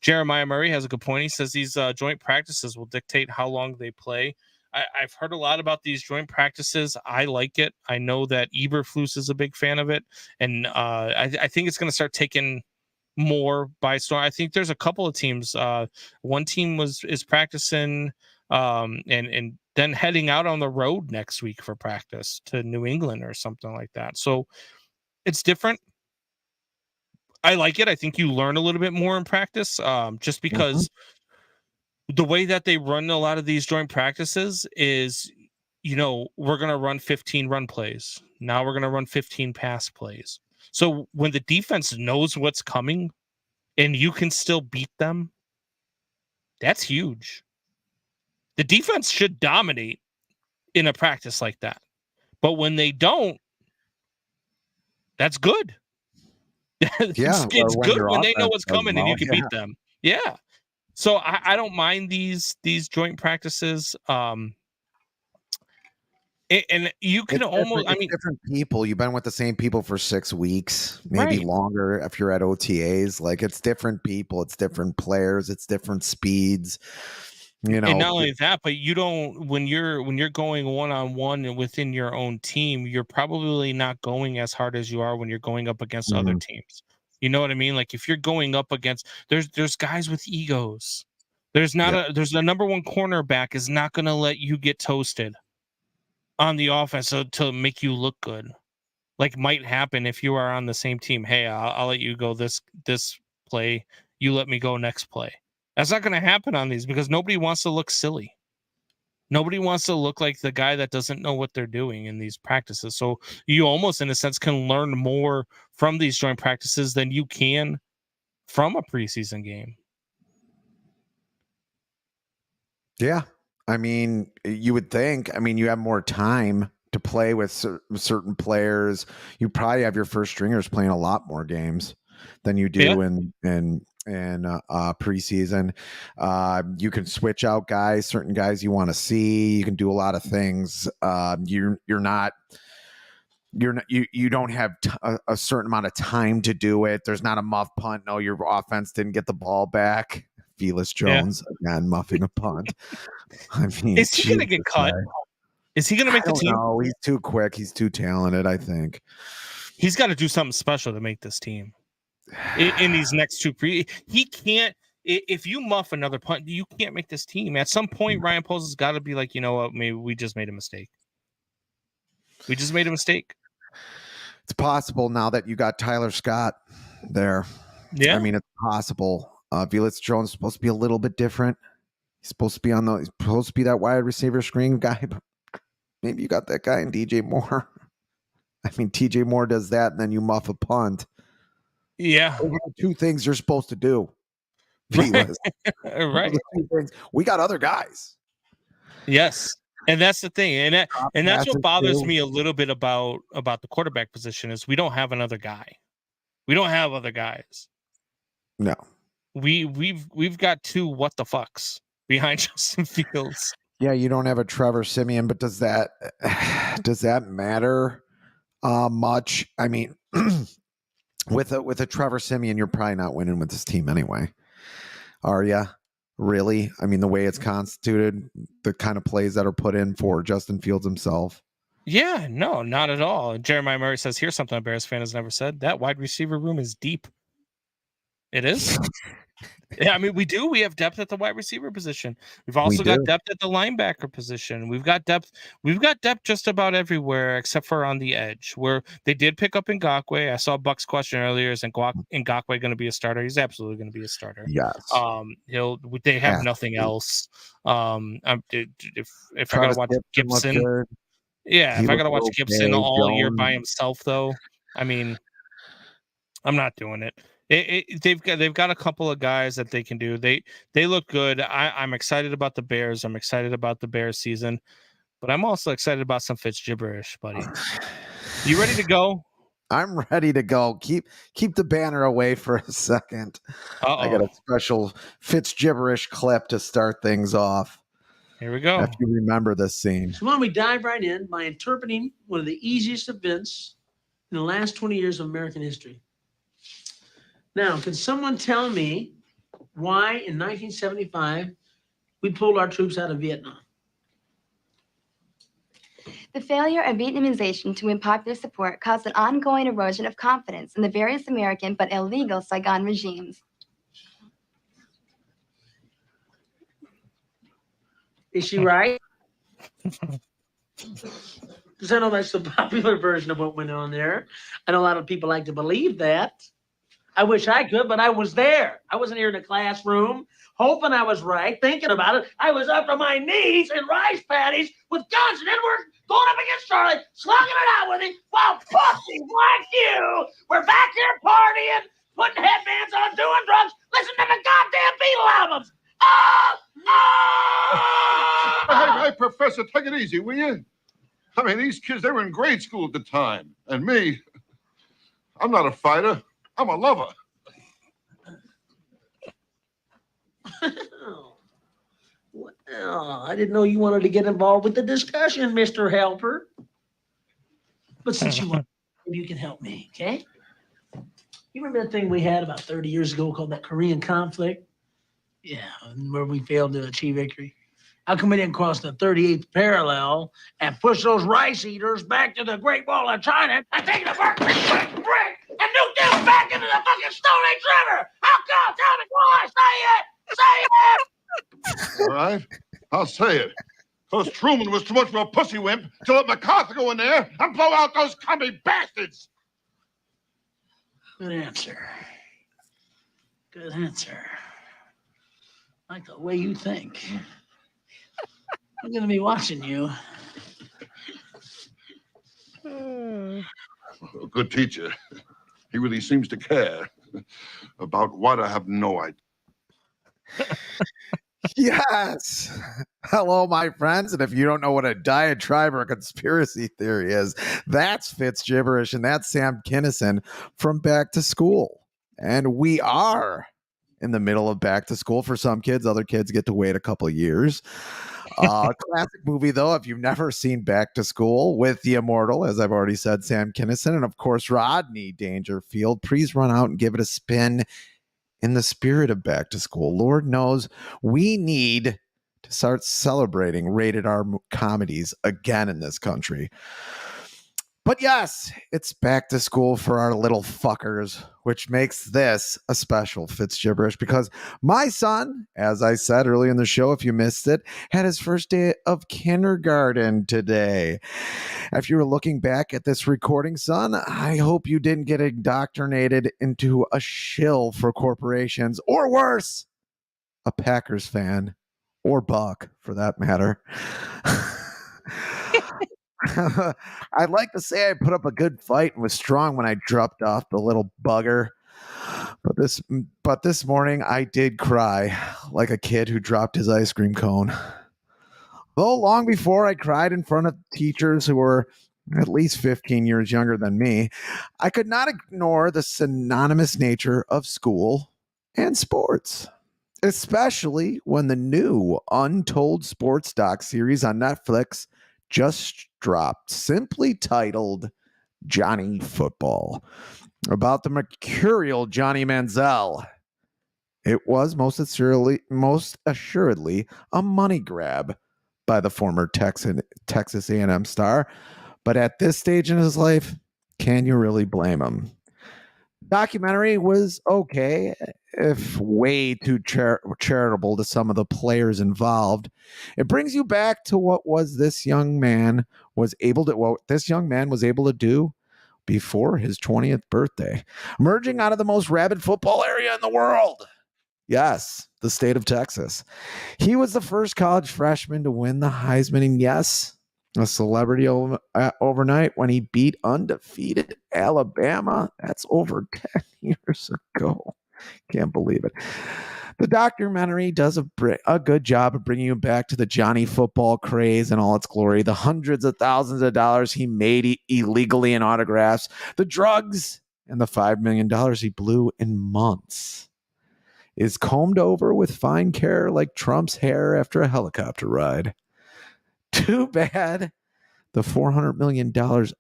Jeremiah Murray has a good point. He says these joint practices will dictate how long they play. I've heard a lot about these joint practices. I like it. I know that Eberflus is a big fan of it. And I think it's going to start taking more by storm. I think there's a couple of teams. One team is practicing and then heading out on the road next week for practice to New England or something like that. So it's different. I like it. I think you learn a little bit more in practice, just because the way that they run a lot of these joint practices is, we're going to run 15 run plays. Now we're going to run 15 pass plays. So when the defense knows what's coming and you can still beat them, that's huge. The defense should dominate in a practice like that. But when they don't, that's good. Yeah, it's good when they know offense what's coming and you can beat them. Yeah. So I don't mind these joint practices. And you can different people. You've been with the same people for 6 weeks, maybe longer if you're at OTAs. Like, it's different people, it's different players, it's different speeds. And not only that, but you don't, when you're going one-on-one and within your own team, you're probably not going as hard as you are when you're going up against other teams. You know what I mean? Like, if you're going up against, there's guys with egos. There's the number one cornerback is not going to let you get toasted on the offense to make you look good. Like, might happen if you are on the same team. Hey, I'll let you go this play. You let me go next play. That's not going to happen on these because nobody wants to look silly. Nobody wants to look like the guy that doesn't know what they're doing in these practices. So you almost, in a sense, can learn more from these joint practices than you can from a preseason game. Yeah. I mean, you would think, you have more time to play with certain players. You probably have your first stringers playing a lot more games than you do in preseason. You can switch out guys, certain guys you want to see. You can do a lot of things. You're not you don't have a certain amount of time to do it. There's not a muff punt. No, your offense didn't get the ball back. Felix Jones again muffing a punt. I mean, is he going to get cut? Is he going to make the team? No, he's too quick. He's too talented, I think. He's got to do something special to make this team. In these next two he can't. If you muff another punt, you can't make this team. At some point, Ryan Poles has got to be like, you know what, maybe we just made a mistake. We just made a mistake. It's possible now that you got Tyler Scott there. Yeah, I mean, it's possible. Felix Jones is supposed to be a little bit different. He's supposed to be he's supposed to be that wide receiver screen guy, but maybe you got that guy in DJ Moore. I mean, TJ Moore does that, and then you muff a punt. Yeah. Those are the two things you're supposed to do. Right. We got other guys. Yes. And that's the thing. And that's what bothers me a little bit about the quarterback position is we don't have another guy. We don't have other guys. No. We've got two what the fucks behind Justin Fields. Yeah, you don't have a Trevor Siemian, but does that matter much? I mean, with a Trevor Siemian, you're probably not winning with this team anyway. Are you? Really? I mean, the way it's constituted, the kind of plays that are put in for Justin Fields himself. Yeah, no, not at all. Jeremiah Murray says, here's something a Bears fan has never said. That wide receiver room is deep. It is. Yeah, I mean, we have depth at the wide receiver position. We've also got depth at the linebacker position. We've got depth just about everywhere except for on the edge, where they did pick up Ngakoue. I saw Buck's question earlier: is Ngakoue going to be a starter? He's absolutely going to be a starter. Yes. They have nothing else. If I gotta watch Gibson, if I gotta watch Gibson all year by himself, though, I mean, I'm not doing it. They've got a couple of guys that they can do. They look good. I'm excited about the Bears. I'm excited about the Bears season, but I'm also excited about some Fitz gibberish, buddy. You ready to go? I'm ready to go. Keep the banner away for a second. I got a special Fitz gibberish clip to start things off. Here we go. If you remember this scene. So why don't we dive right in by interpreting one of the easiest events in the last 20 years of American history. Now, can someone tell me why in 1975 we pulled our troops out of Vietnam? The failure of Vietnamization to win popular support caused an ongoing erosion of confidence in the various American but illegal Saigon regimes. Is she right? Because I know that's the popular version of what went on there. I know a lot of people like to believe that. I wish I could, but I was there. I wasn't here in the classroom hoping I was right, thinking about it. I was up to my knees in rice paddies with guns, and then we're going up against Charlie, slugging it out with him, while pussies like you were back here partying, putting headbands on, doing drugs, listening to the goddamn Beatle albums. Hey, Professor, take it easy, will you? I mean, these kids, they were in grade school at the time. And me, I'm not a fighter. I'm a lover. Well, I didn't know you wanted to get involved with the discussion, Mr. Helper. But since you want, maybe you can help me, okay? You remember that thing we had about 30 years ago called that Korean conflict? Yeah, where we failed to achieve victory. How come we didn't cross the 38th parallel and push those rice eaters back to the Great Wall of China and take the first brick and nuke them back into the fucking Stone Age River? How come? Tell me why. Say it. All right, I'll say it. Because Truman was too much of a pussy wimp to let MacArthur go in there and blow out those commie bastards. Good answer. Good answer. I like the way you think. I'm going to be watching you. A good teacher. He really seems to care. About what, I have no idea. Yes. Hello, my friends. And if you don't know what a diatribe or a conspiracy theory is, that's Fitz gibberish, and that's Sam Kinison from Back to School. And we are in the middle of back to school for some kids. Other kids get to wait a couple of years. Classic movie, though, if you've never seen Back to School with the immortal, as I've already said, Sam Kinison, and of course, Rodney Dangerfield. Please run out and give it a spin in the spirit of Back to School. Lord knows we need to start celebrating rated R comedies again in this country. But yes, it's back to school for our little fuckers, which makes this a special Fitz Gibberish because my son, as I said earlier in the show, if you missed it, had his first day of kindergarten today. If you were looking back at this recording, son, I hope you didn't get indoctrinated into a shill for corporations, or worse, a Packers fan, or Buck for that matter. I'd like to say I put up a good fight and was strong when I dropped off the little bugger. But this morning I did cry like a kid who dropped his ice cream cone. Though long before I cried in front of teachers who were at least 15 years younger than me, I could not ignore the synonymous nature of school and sports. Especially when the new Untold Sports doc series on Netflix just dropped, simply titled Johnny Football, about the mercurial Johnny Manziel. It was most assuredly a money grab by the former Texas A&M star, but at this stage in his life, can you really blame him? Documentary was okay, if way too charitable to some of the players involved. It brings you back to what this young man was able to do before his 20th birthday, emerging out of the most rabid football area in the world. Yes, the state of Texas. He was the first college freshman to win the Heisman, and yes, a celebrity overnight when he beat undefeated Alabama. That's over 10 years ago. Can't believe it. The documentary does a good job of bringing you back to the Johnny Football craze and all its glory, the hundreds of thousands of dollars he made illegally in autographs, the drugs, and the $5 million he blew in months. Is combed over with fine care like Trump's hair after a helicopter ride. Too bad the $400 million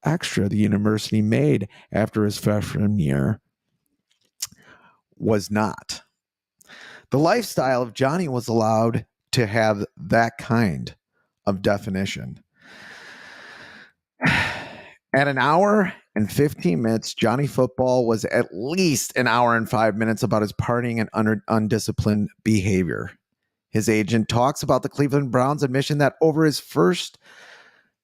extra the university made after his freshman year was not. The lifestyle of Johnny was allowed to have that kind of definition. At an hour and 15 minutes, Johnny Football was at least an hour and 5 minutes about his partying and undisciplined behavior. His agent talks about the Cleveland Browns' admission that over his first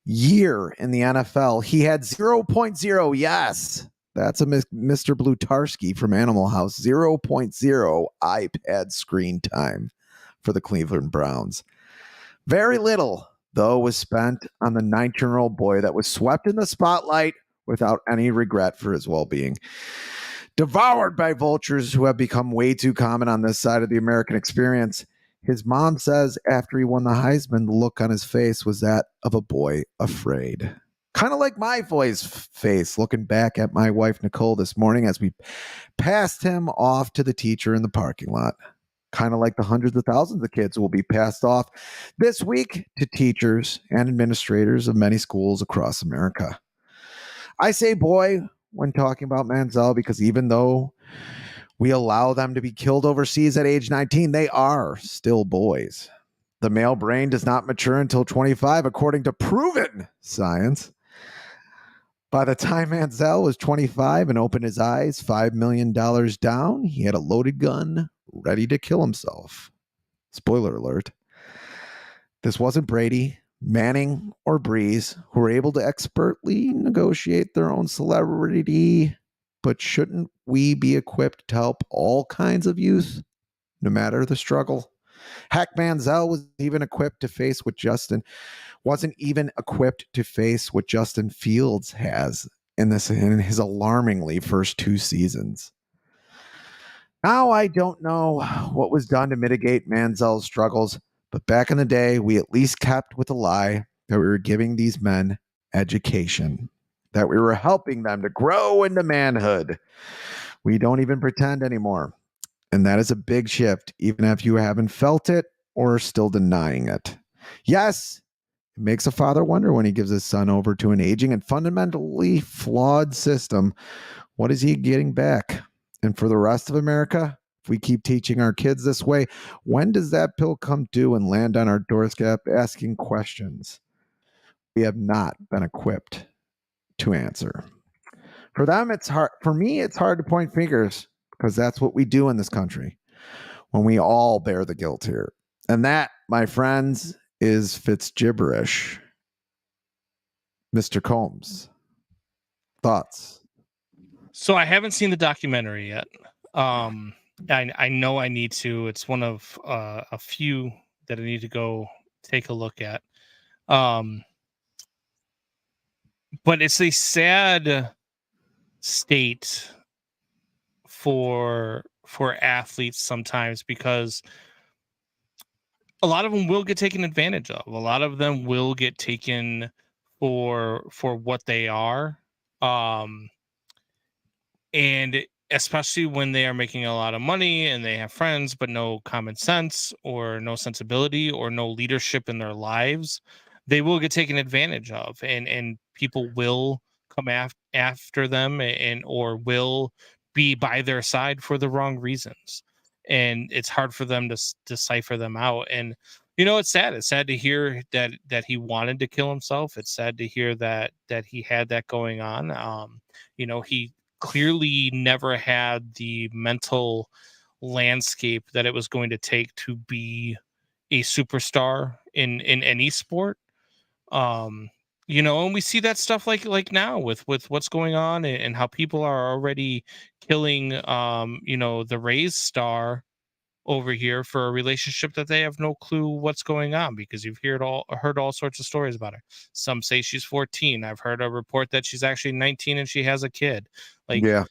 year in the NFL, he had 0.0. Yes, that's a Mr. Blutarski from Animal House. 0.0 iPad screen time for the Cleveland Browns. Very little, though, was spent on the 19-year-old boy that was swept in the spotlight without any regret for his well-being. Devoured by vultures who have become way too common on this side of the American experience, his mom says after he won the Heisman, the look on his face was that of a boy afraid. Kind of like my boy's face looking back at my wife, Nicole, this morning as we passed him off to the teacher in the parking lot. Kind of like the hundreds of thousands of kids who will be passed off this week to teachers and administrators of many schools across America. I say boy when talking about Manziel because even though we allow them to be killed overseas at age 19, they are still boys. The male brain does not mature until 25, according to proven science. By the time Manziel was 25 and opened his eyes, $5 million down, he had a loaded gun ready to kill himself. Spoiler alert. This wasn't Brady, Manning, or Breeze, who were able to expertly negotiate their own celebrity. But shouldn't we be equipped to help all kinds of youth, no matter the struggle? Heck, Manziel wasn't even equipped to face what Justin Fields has in his alarmingly first two seasons. Now, I don't know what was done to mitigate Manziel's struggles, but back in the day, we at least kept with the lie that we were giving these men education, that we were helping them to grow into manhood. We don't even pretend anymore. And that is a big shift, even if you haven't felt it or are still denying it. Yes, it makes a father wonder when he gives his son over to an aging and fundamentally flawed system. What is he getting back? And for the rest of America, if we keep teaching our kids this way, when does that pill come due and land on our doorstep asking questions we have not been equipped to answer? For them, it's hard. For me, it's hard to point fingers because that's what we do in this country when we all bear the guilt here. And that, my friends, is Fitzgibberish. Mr. Combs, thoughts? So I haven't seen the documentary yet. I know I need to. It's one of a few that I need to go take a look at. But it's a sad state for athletes sometimes, because a lot of them will get taken advantage of. A lot of them will get taken for what they are. And especially when they are making a lot of money and they have friends, but no common sense or no sensibility or no leadership in their lives, they will get taken advantage of, and people will come after them and or will be by their side for the wrong reasons. And it's hard for them to decipher them out. And it's sad. It's sad to hear that he wanted to kill himself. It's sad to hear that he had that going on. He clearly never had the mental landscape that it was going to take to be a superstar in any sport. And we see that stuff like now with what's going on, and how people are already killing the Rays star over here for a relationship that they have no clue what's going on, because you've heard all sorts of stories about her. Some say she's 14. I've heard a report that she's actually 19 and she has a kid. Like, yeah,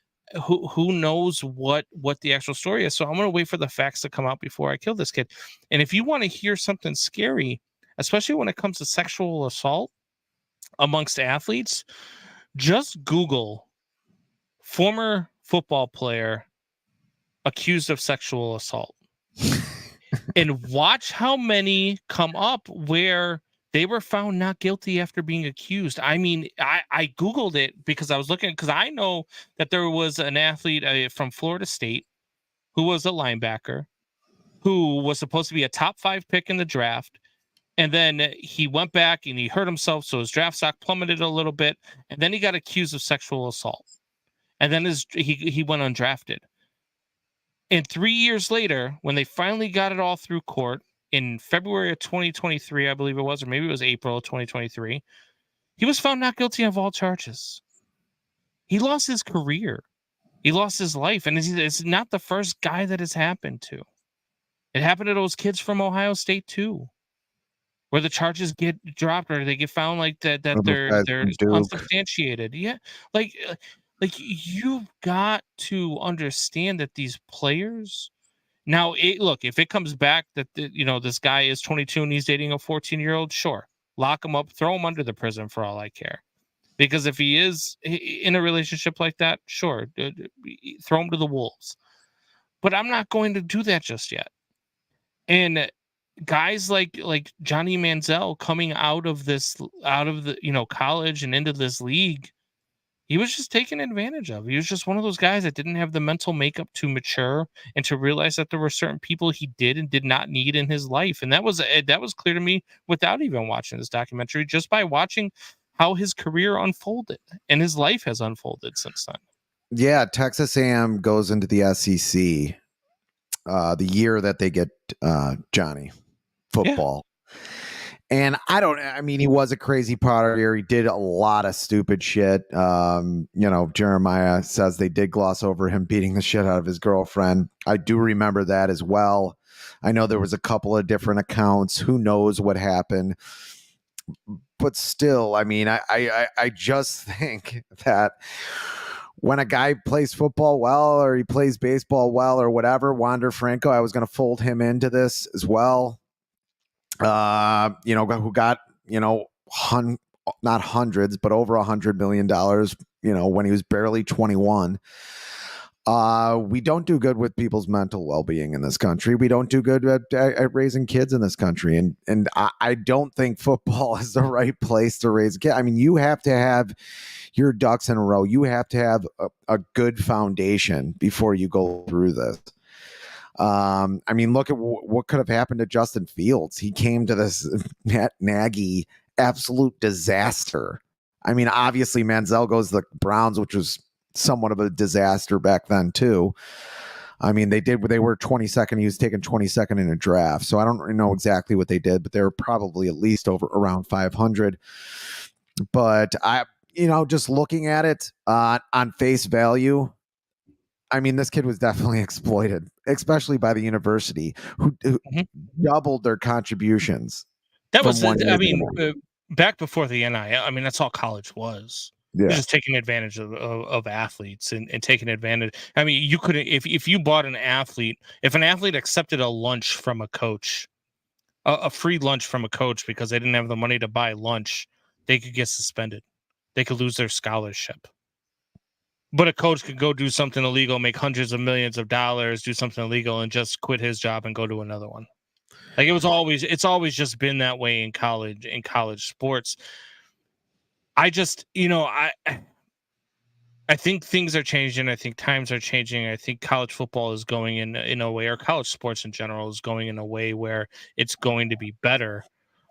who knows what the actual story is. So I'm going to wait for the facts to come out before I kill this kid. And if you want to hear something scary, especially when it comes to sexual assault amongst athletes, just Google former football player accused of sexual assault and watch how many come up where they were found not guilty after being accused. I mean, I Googled it because I was looking, because I know that there was an athlete from Florida State who was a linebacker who was supposed to be a top 5 pick in the draft. And then he went back and he hurt himself. So his draft stock plummeted a little bit. And then he got accused of sexual assault. And then he went undrafted. And 3 years later, when they finally got it all through court in February of 2023, I believe it was, or maybe it was April of 2023, he was found not guilty of all charges. He lost his career. He lost his life. And it's not the first guy that has happened to. It happened to those kids from Ohio State too, where the charges get dropped or they get found like that they're unsubstantiated. Yeah, like you've got to understand that these players now. Look, if it comes back that this guy is 22 and he's dating a 14-year-old, sure, lock him up, throw him under the prison for all I care. Because if he is in a relationship like that, sure, throw him to the wolves. But I'm not going to do that just yet. And guys like Johnny Manziel coming out of the college and into this league, he was just taken advantage of. He was just one of those guys that didn't have the mental makeup to mature and to realize that there were certain people he did and did not need in his life. And that was clear to me without even watching this documentary, just by watching how his career unfolded and his life has unfolded since then. Yeah, Texas A&M goes into the SEC the year that they get Johnny football. Yeah. And I mean, he was a crazy partier. He did a lot of stupid shit. Jeremiah says they did gloss over him beating the shit out of his girlfriend. I do remember that as well. I know there was a couple of different accounts. Who knows what happened? But still, I mean, I just think that when a guy plays football well, or he plays baseball well, or whatever, Wander Franco, I was going to fold him into this as well. Who got, not hundreds, but over $100 million, when he was barely 21. We don't do good with people's mental well-being in this country. We don't do good at raising kids in this country, and I don't think football is the right place to raise a kid. I mean, you have to have your ducks in a row. You have to have a good foundation before you go through this. I mean, look at what could have happened to Justin Fields. He came to this Matt Nagy absolute disaster. I mean, obviously Manziel goes to the Browns, which was somewhat of a disaster back then too. I mean, they were 22nd. He was taken 22nd in a draft. So I don't really know exactly what they did, but they were probably at least around 500. But just looking at it on face value, I mean, this kid was definitely exploited, especially by the university who doubled their contributions. That was, back before the NIL. I mean, that's all college was. Yeah. Just taking advantage of athletes and taking advantage. I mean, you couldn't, if you bought an athlete, if an athlete accepted a lunch from a coach, a free lunch from a coach because they didn't have the money to buy lunch, they could get suspended. They could lose their scholarship. But a coach could go do something illegal, make hundreds of millions of dollars, do something illegal, and just quit his job and go to another one. Like it's always just been that way in college sports. I just, I think things are changing. I think times are changing. I think college football is going in a way, or college sports in general is going in a way where it's going to be better.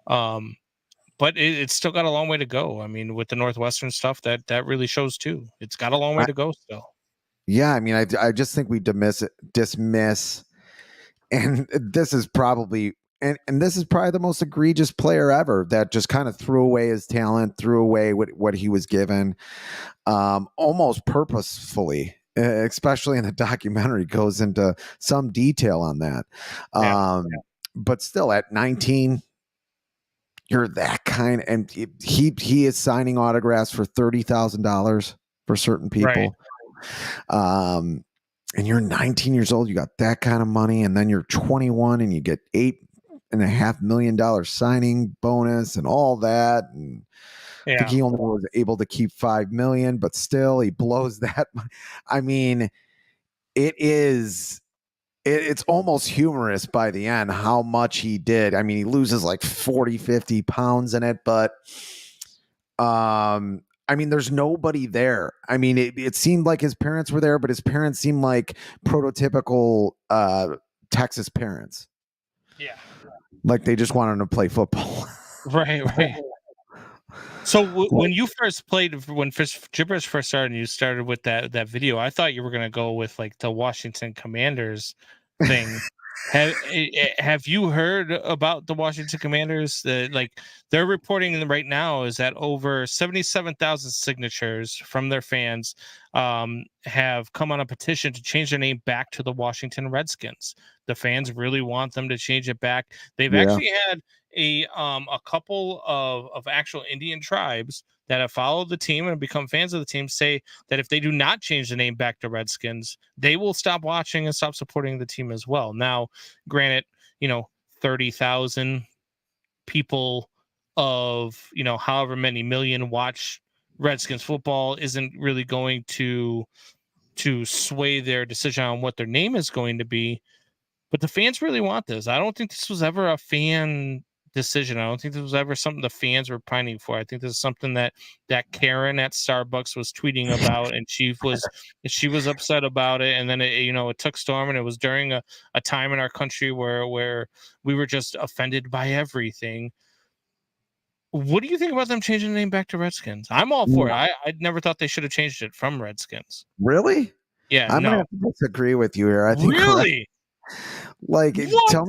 But it's still got a long way to go. I mean, with the Northwestern stuff, that really shows too. It's got a long way to go still. Yeah, I mean, I just think we dismiss, and this is probably the most egregious player ever that just kind of threw away his talent, threw away what he was given, almost purposefully. Especially in the documentary, goes into some detail on that. But still, at 19. You're that kind, and he is signing autographs for $30,000 for certain people. Right. And you're 19 years old, you got that kind of money, and then you're 21 and you get $8.5 million signing bonus and all that. And I think he only was able to keep $5 million, but still he blows that. I mean, it's almost humorous by the end how much he did. I mean, he loses like 40, 50 pounds in it, but I mean, there's nobody there. I mean, it seemed like his parents were there, but his parents seemed like prototypical Texas parents. Yeah. Like they just wanted him to play football. Right. So when you first played, when Gibberish first started, and you started with that video, I thought you were going to go with like the Washington Commanders thing. Have you heard about the Washington Commanders? They're reporting right now is that over 77,000 signatures from their fans have come on a petition to change their name back to the Washington Redskins. The fans really want them to change it back. They've actually had a couple of actual Indian tribes that have followed the team and become fans of the team say that if they do not change the name back to Redskins, they will stop watching and stop supporting the team as well. Now, granted, 30,000 people of, however many million watch Redskins football isn't really going to sway their decision on what their name is going to be. But the fans really want this. I don't think this was ever a fan decision. I don't think this was ever something the fans were pining for. I think this is something that Karen at Starbucks was tweeting about, and she was upset about it. And then it took storm, and it was during a time in our country where we were just offended by everything. What do you think about them changing the name back to Redskins? I'm all for it. I never thought they should have changed it from Redskins. Really? Yeah, I'm gonna have to disagree with you here. I think really. Like, tell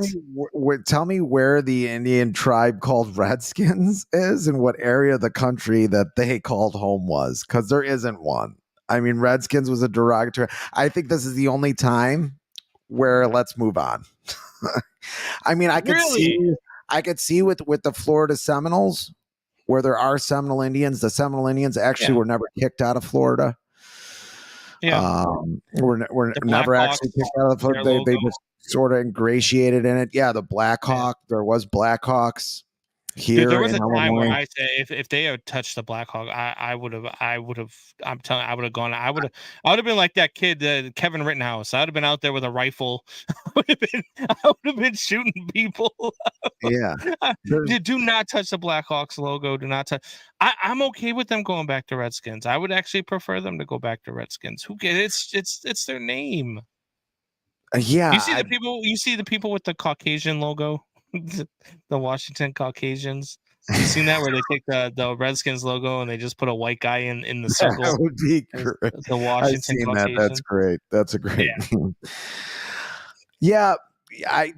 me where the Indian tribe called Redskins is and what area of the country that they called home was, because there isn't one. I mean, Redskins was a derogatory. I think this is the only time where let's move on. I mean, I could see with the Florida Seminoles where there are Seminole Indians. The Seminole Indians actually were never kicked out of Florida. Yeah, we're never actually kicked out of Florida. They just sort of ingratiated in it. Yeah, the Blackhawk. There was Blackhawks. here there was in a time where Illinois. I said if they had touched the Blackhawk, I would have I'm telling I would have gone. I would have been like that kid, Kevin Rittenhouse. I would have been out there with a rifle. I would have been shooting people. Yeah. Do not touch the Blackhawks logo. Do not touch. I'm okay with them going back to Redskins. I would actually prefer them to go back to Redskins. Who cares? It's their name. Yeah. You see the people. You see the people with the Caucasian logo, the Washington Caucasians. You seen that where they take the Redskins logo and they just put a white guy in the circle? That would be as great. the I've Washington seen that. That's Caucasian. great. That's a great Yeah. meme. Yeah,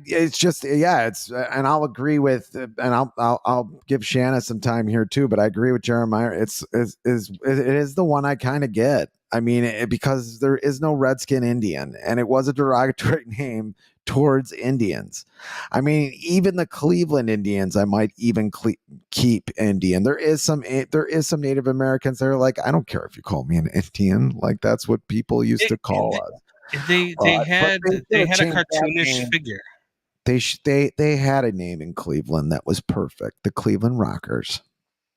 it's just it's and I'll agree with and I'll give Shanna some time here too, but I agree with Jeremiah. It is the one I kind of get. I mean, because there is no Redskin Indian, and it was a derogatory name towards Indians. I mean, even the Cleveland Indians, I might even keep Indian. There is some Native Americans that are like, I don't care if you call me an Indian. Like that's what people used to call us. They had a cartoonish figure. They had a name in Cleveland that was perfect. The Cleveland Rockers.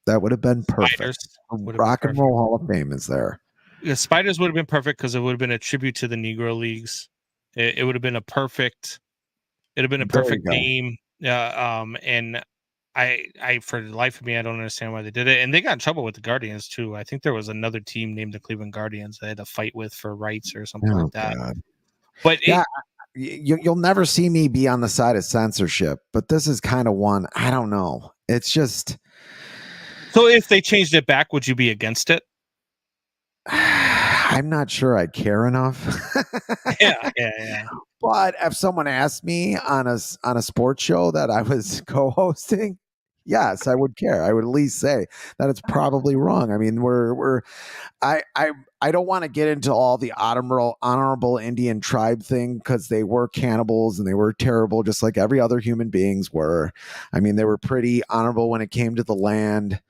That would have been perfect. Rock and Roll Hall of Fame is there. The Spiders would have been perfect because it would have been a tribute to the Negro Leagues. It would have been a perfect. It'd have been a perfect name. And I for the life of me, I don't understand why they did it. And they got in trouble with the Guardians too. I think there was another team named the Cleveland Guardians they had to fight with for rights or something like that. God. But you'll never see me be on the side of censorship, but this is kind of one. I don't know. It's just. So if they changed it back, would you be against it? I'm not sure I care enough. Yeah. But if someone asked me on a sports show that I was co-hosting, yes, I would care. I would at least say that it's probably wrong. I mean, I don't want to get into all the honorable Indian tribe thing because they were cannibals and they were terrible, just like every other human beings were. I mean, they were pretty honorable when it came to the land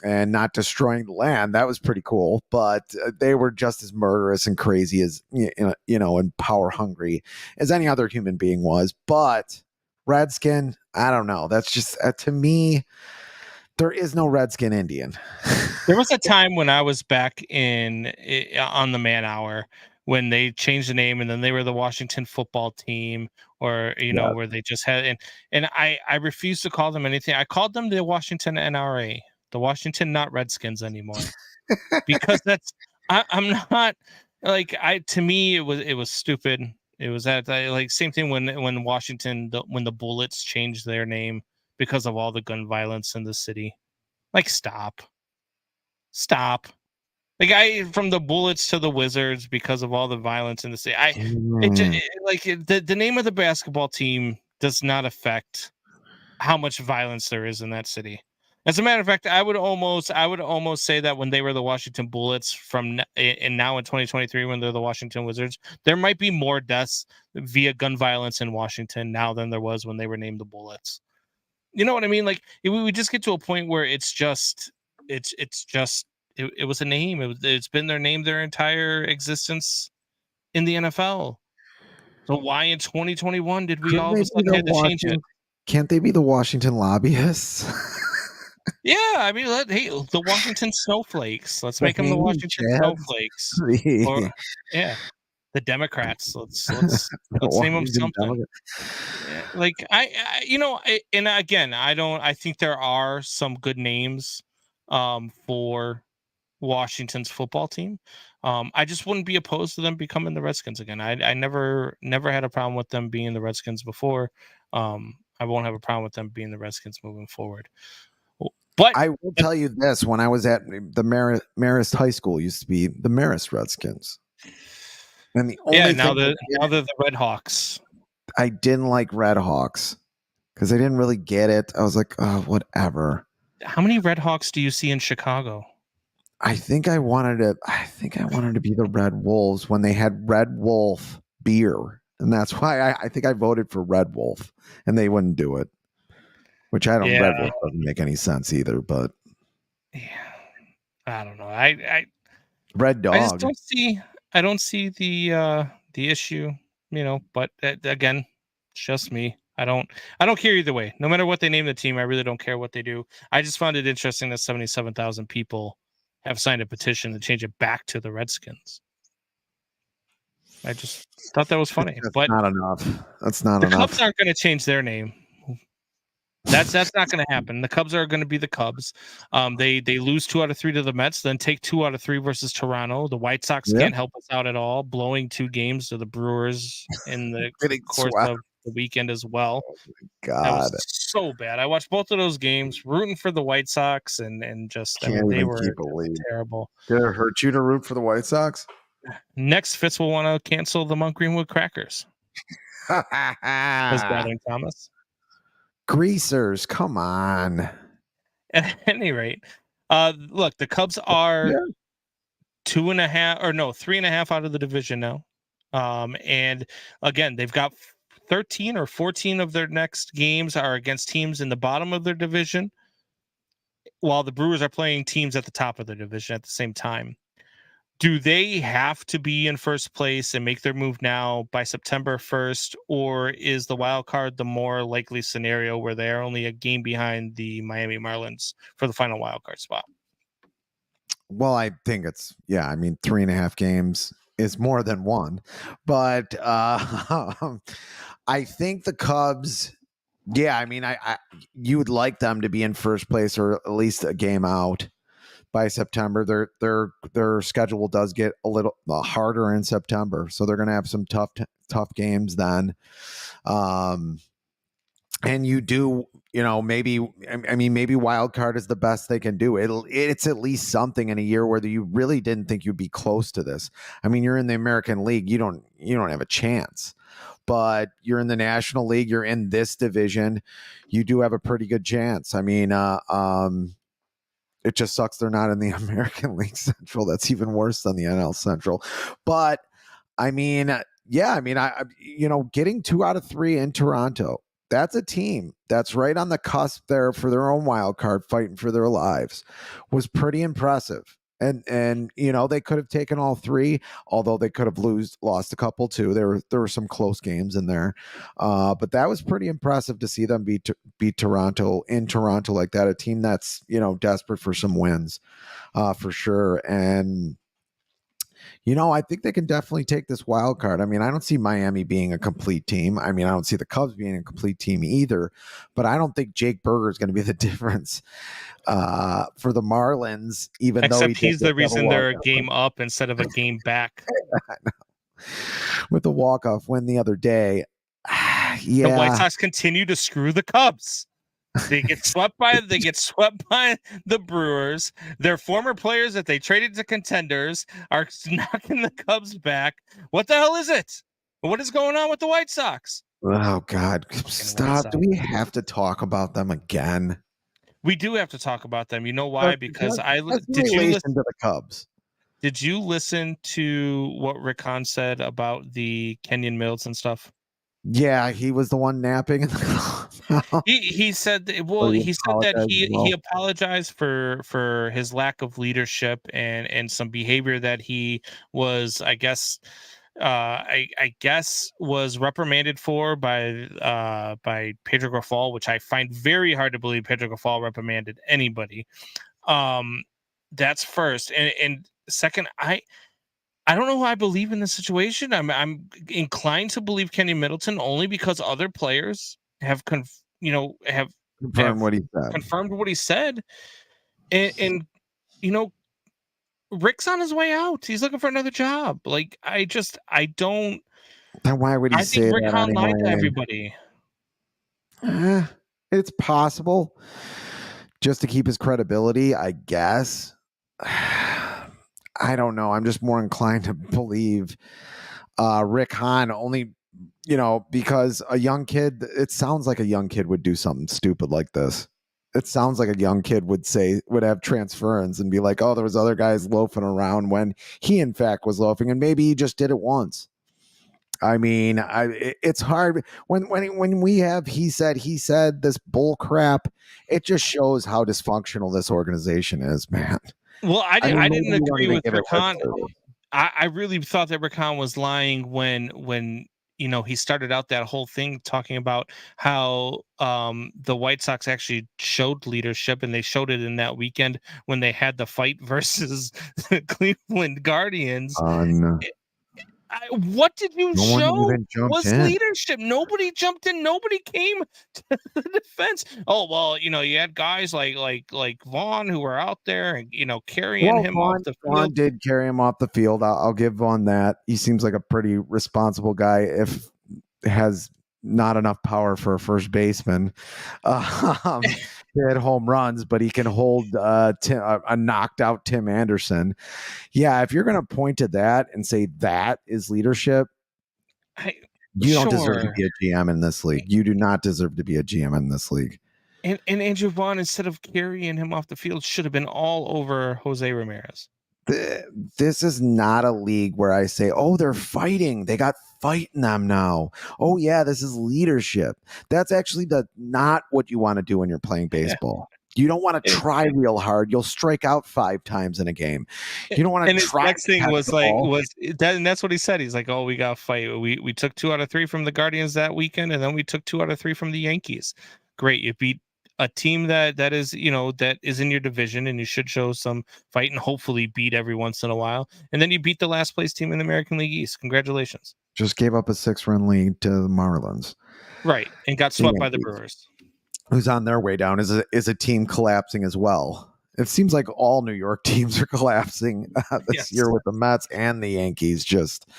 and not destroying the land. That was pretty cool, but they were just as murderous and crazy as, and power hungry as any other human being was. But Redskin, I don't know. That's just, to me, there is no Redskin Indian. There was a time when I was back on the Man Hour when they changed the name and then they were the Washington football team or, where they just had, and I refused to call them anything. I called them the Washington NRA. The Washington not Redskins anymore, because I'm not like to me it was stupid. It was that like same thing when Washington when the Bullets changed their name because of all the gun violence in the city. Like stop. Like from the Bullets to the Wizards because of all the violence in the city. The name of the basketball team does not affect how much violence there is in that city. As a matter of fact, I would almost say that when they were the Washington Bullets and now in 2023 when they're the Washington Wizards, there might be more deaths via gun violence in Washington now than there was when they were named the Bullets. You know what I mean? Like we just get to a point where it was a name. It's been their name their entire existence in the NFL. So why in 2021 did we all of a sudden have to change it? Can't they be the Washington lobbyists? Yeah, I mean, the Washington Snowflakes. Let's make them the Washington Snowflakes. Or, the Democrats. Let's name them something. Yeah, and again, I think there are some good names for Washington's football team. I just wouldn't be opposed to them becoming the Redskins again. I never had a problem with them being the Redskins before. I won't have a problem with them being the Redskins moving forward. But I will tell you this: when I was at the Marist High School, used to be the Marist Redskins, and the only now they're the Red Hawks. I didn't like Red Hawks because I didn't really get it. I was like, oh, whatever. How many Red Hawks do you see in Chicago? I think I wanted to be the Red Wolves when they had Red Wolf beer, and that's why I think I voted for Red Wolf, and they wouldn't do it. Which Red Wolf doesn't make any sense either, but I don't know. I Red Dog. I don't see the issue, but again, it's just me. I don't care either way. No matter what they name the team, I really don't care what they do. I just found it interesting that 77,000 people have signed a petition to change it back to the Redskins. I just thought that was funny. That's but not enough. That's not the enough. Cubs aren't going to change their name. That's not going to happen. The Cubs are going to be the Cubs. They lose 2 out of 3 to the Mets, then take 2 out of 3 versus Toronto. The White Sox can't help us out at all, blowing 2 games to the Brewers in the course of the weekend as well. God, that was so bad. I watched both of those games, rooting for the White Sox, and just they were terrible. Did it hurt you to root for the White Sox? Next, Fitz will want to cancel the Mount Greenwood Crackers. Says Gathering Thomas. Greasers, come on. At any rate, look, the Cubs are 3.5 out of the division now. And again, they've got 13 or 14 of their next games are against teams in the bottom of their division, while the Brewers are playing teams at the top of their division at the same time. Do they have to be in first place and make their move now by September 1st, or is the wild card the more likely scenario where they're only a game behind the Miami Marlins for the final wild card spot? Well, I think it's 3.5 games is more than one, but I think the Cubs. Yeah, I you would like them to be in first place or at least a game out by September. Their schedule does get a little harder in September, so they're going to have some tough games then. And you do, maybe wild card is the best they can do. It's at least something in a year where you really didn't think you'd be close to this. You're in the American League, you don't have a chance. But you're in the National League, you're in this division, you do have a pretty good chance. It just sucks they're not in the American League Central. That's even worse than the NL Central. But getting 2 out of 3 in Toronto, that's a team that's right on the cusp there for their own wild card, fighting for their lives, was pretty impressive. And they could have taken all 3, although they could have lost a couple too. There were some close games in there, but that was pretty impressive to see them beat Toronto in Toronto like that. A team that's desperate for some wins, for sure. And I think they can definitely take this wild card. I don't see Miami being a complete team. I don't see the Cubs being a complete team either, but I don't think Jake Berger is going to be the difference for the Marlins, though he's the reason they're a game up instead of a game back. With the walk-off win the other day. The White Sox continue to screw the Cubs. They get swept by the Brewers. Their former players that they traded to contenders are knocking the Cubs back. What the hell is it? What is going on with the White Sox? Oh God, stop. Do we have to talk about them again? We do have to talk about them. You know why? Because did you listen to the Cubs? Did you listen to what Rick Hahn said about the Kenyon Mills and stuff? Yeah, he was the one napping. He said that he apologized for his lack of leadership and some behavior that he was, I guess was reprimanded for by Pedro Grafal, which I find very hard to believe Pedro Grafal reprimanded anybody. That's first, and second, I don't know who I believe in this situation. I'm inclined to believe Kenny Middleton only because other players have confirmed what he said. And Rick's on his way out. He's looking for another job. Like I don't. Then why would he say think Rick that? Hahn lied to everybody. It's possible, just to keep his credibility, I guess. I don't know. I'm just more inclined to believe Rick Hahn only, because a young kid, it sounds like a young kid would do something stupid like this. It sounds like a young kid would have transference and be like, oh, there was other guys loafing around when he in fact was loafing, and maybe he just did it once. It's hard when we have he said this bull crap. It just shows how dysfunctional this organization is, man. Well, I didn't agree with Rick Hahn. I really thought that Rick Hahn was lying when he started out that whole thing talking about how the White Sox actually showed leadership, and they showed it in that weekend when they had the fight versus the Cleveland Guardians. What did you No one show even jumped was in. leadership? Nobody jumped in. Nobody came to the defense. Oh, well, you had guys like Vaughn who were out there and carrying him off the Vaughn field. did carry him off the field. I'll give Vaughn that. He seems like a pretty responsible guy. If has not enough power for a first baseman, he had home runs, but he can hold a knocked out Tim Anderson. Yeah, if you're going to point to that and say that is leadership, you don't deserve to be a GM in this league. You do not deserve to be a GM in this league. And Andrew Vaughn, instead of carrying him off the field, should have been all over Jose Ramirez. This is not a league where I say, oh, they're fighting. They got fight in them now. Oh, yeah, this is leadership. That's actually not what you want to do when you're playing baseball. You don't want to try real hard. You'll strike out 5 times in a game. You don't want to try. Next thing was that, and that's what he said. He's like, "Oh, we got to fight. We took 2 out of 3 from the Guardians that weekend, and then we took 2 out of 3 from the Yankees. Great, you beat a team that is that is in your division, and you should show some fight and hopefully beat every once in a while. And then you beat the last place team in the American League East. Congratulations." Just gave up a 6-run lead to the Marlins. Right, and got swept by the Brewers, who's on their way down, is a team collapsing as well. It seems like all New York teams are collapsing this year with the Mets and the Yankees. Just,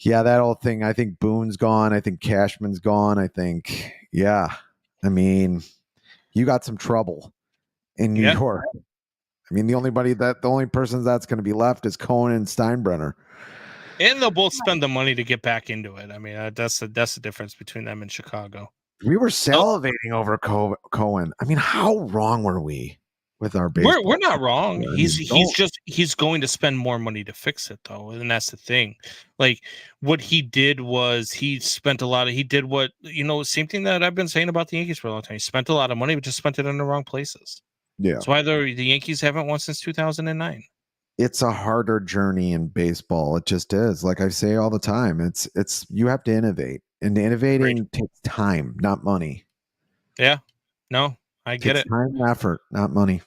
that whole thing. I think Boone's gone. I think Cashman's gone. I think, I mean, you got some trouble in New York. I mean, the only person that's going to be left is Cohen and Steinbrenner. and they'll both spend the money to get back into it. I mean, that's the difference between them and Chicago. We were salivating over Cohen. I mean, how wrong were we with our baseball? We're not wrong. He's going to spend more money to fix it, though, and that's the thing. Like, what he did was he spent a lot of. He did what same thing that I've been saying about the Yankees for a long time. He spent a lot of money, but just spent it in the wrong places. Yeah, that's why the Yankees haven't won since 2009. It's a harder journey in baseball. It just is. Like I say all the time, it's you have to innovate, and innovating takes time, not money. Yeah, no, I get it. Time and effort, not money.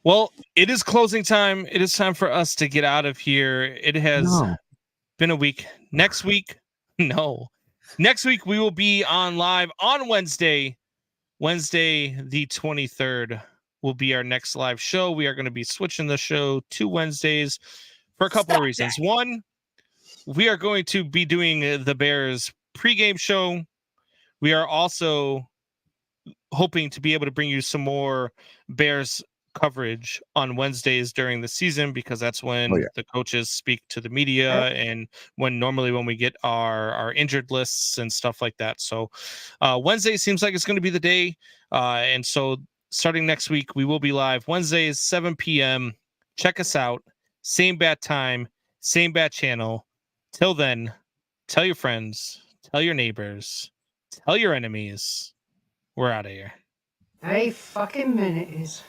Well, it is closing time. It is time for us to get out of here. It has been a week. Next week we will be on live on Wednesday. Wednesday, the 23rd. Will be our next live show. We are going to be switching the show to Wednesdays for a couple of reasons. One, we are going to be doing the Bears pregame show. We are also hoping to be able to bring you some more Bears coverage on Wednesdays during the season, because that's when the coaches speak to the media and when we get our injured lists and stuff like that. So Wednesday seems like it's going to be the day. And so starting next week, we will be live Wednesdays, 7 p.m. Check us out. Same bat time, same bat channel. Till then, tell your friends, tell your neighbors, tell your enemies. We're out of here. Hey, fucking minute is.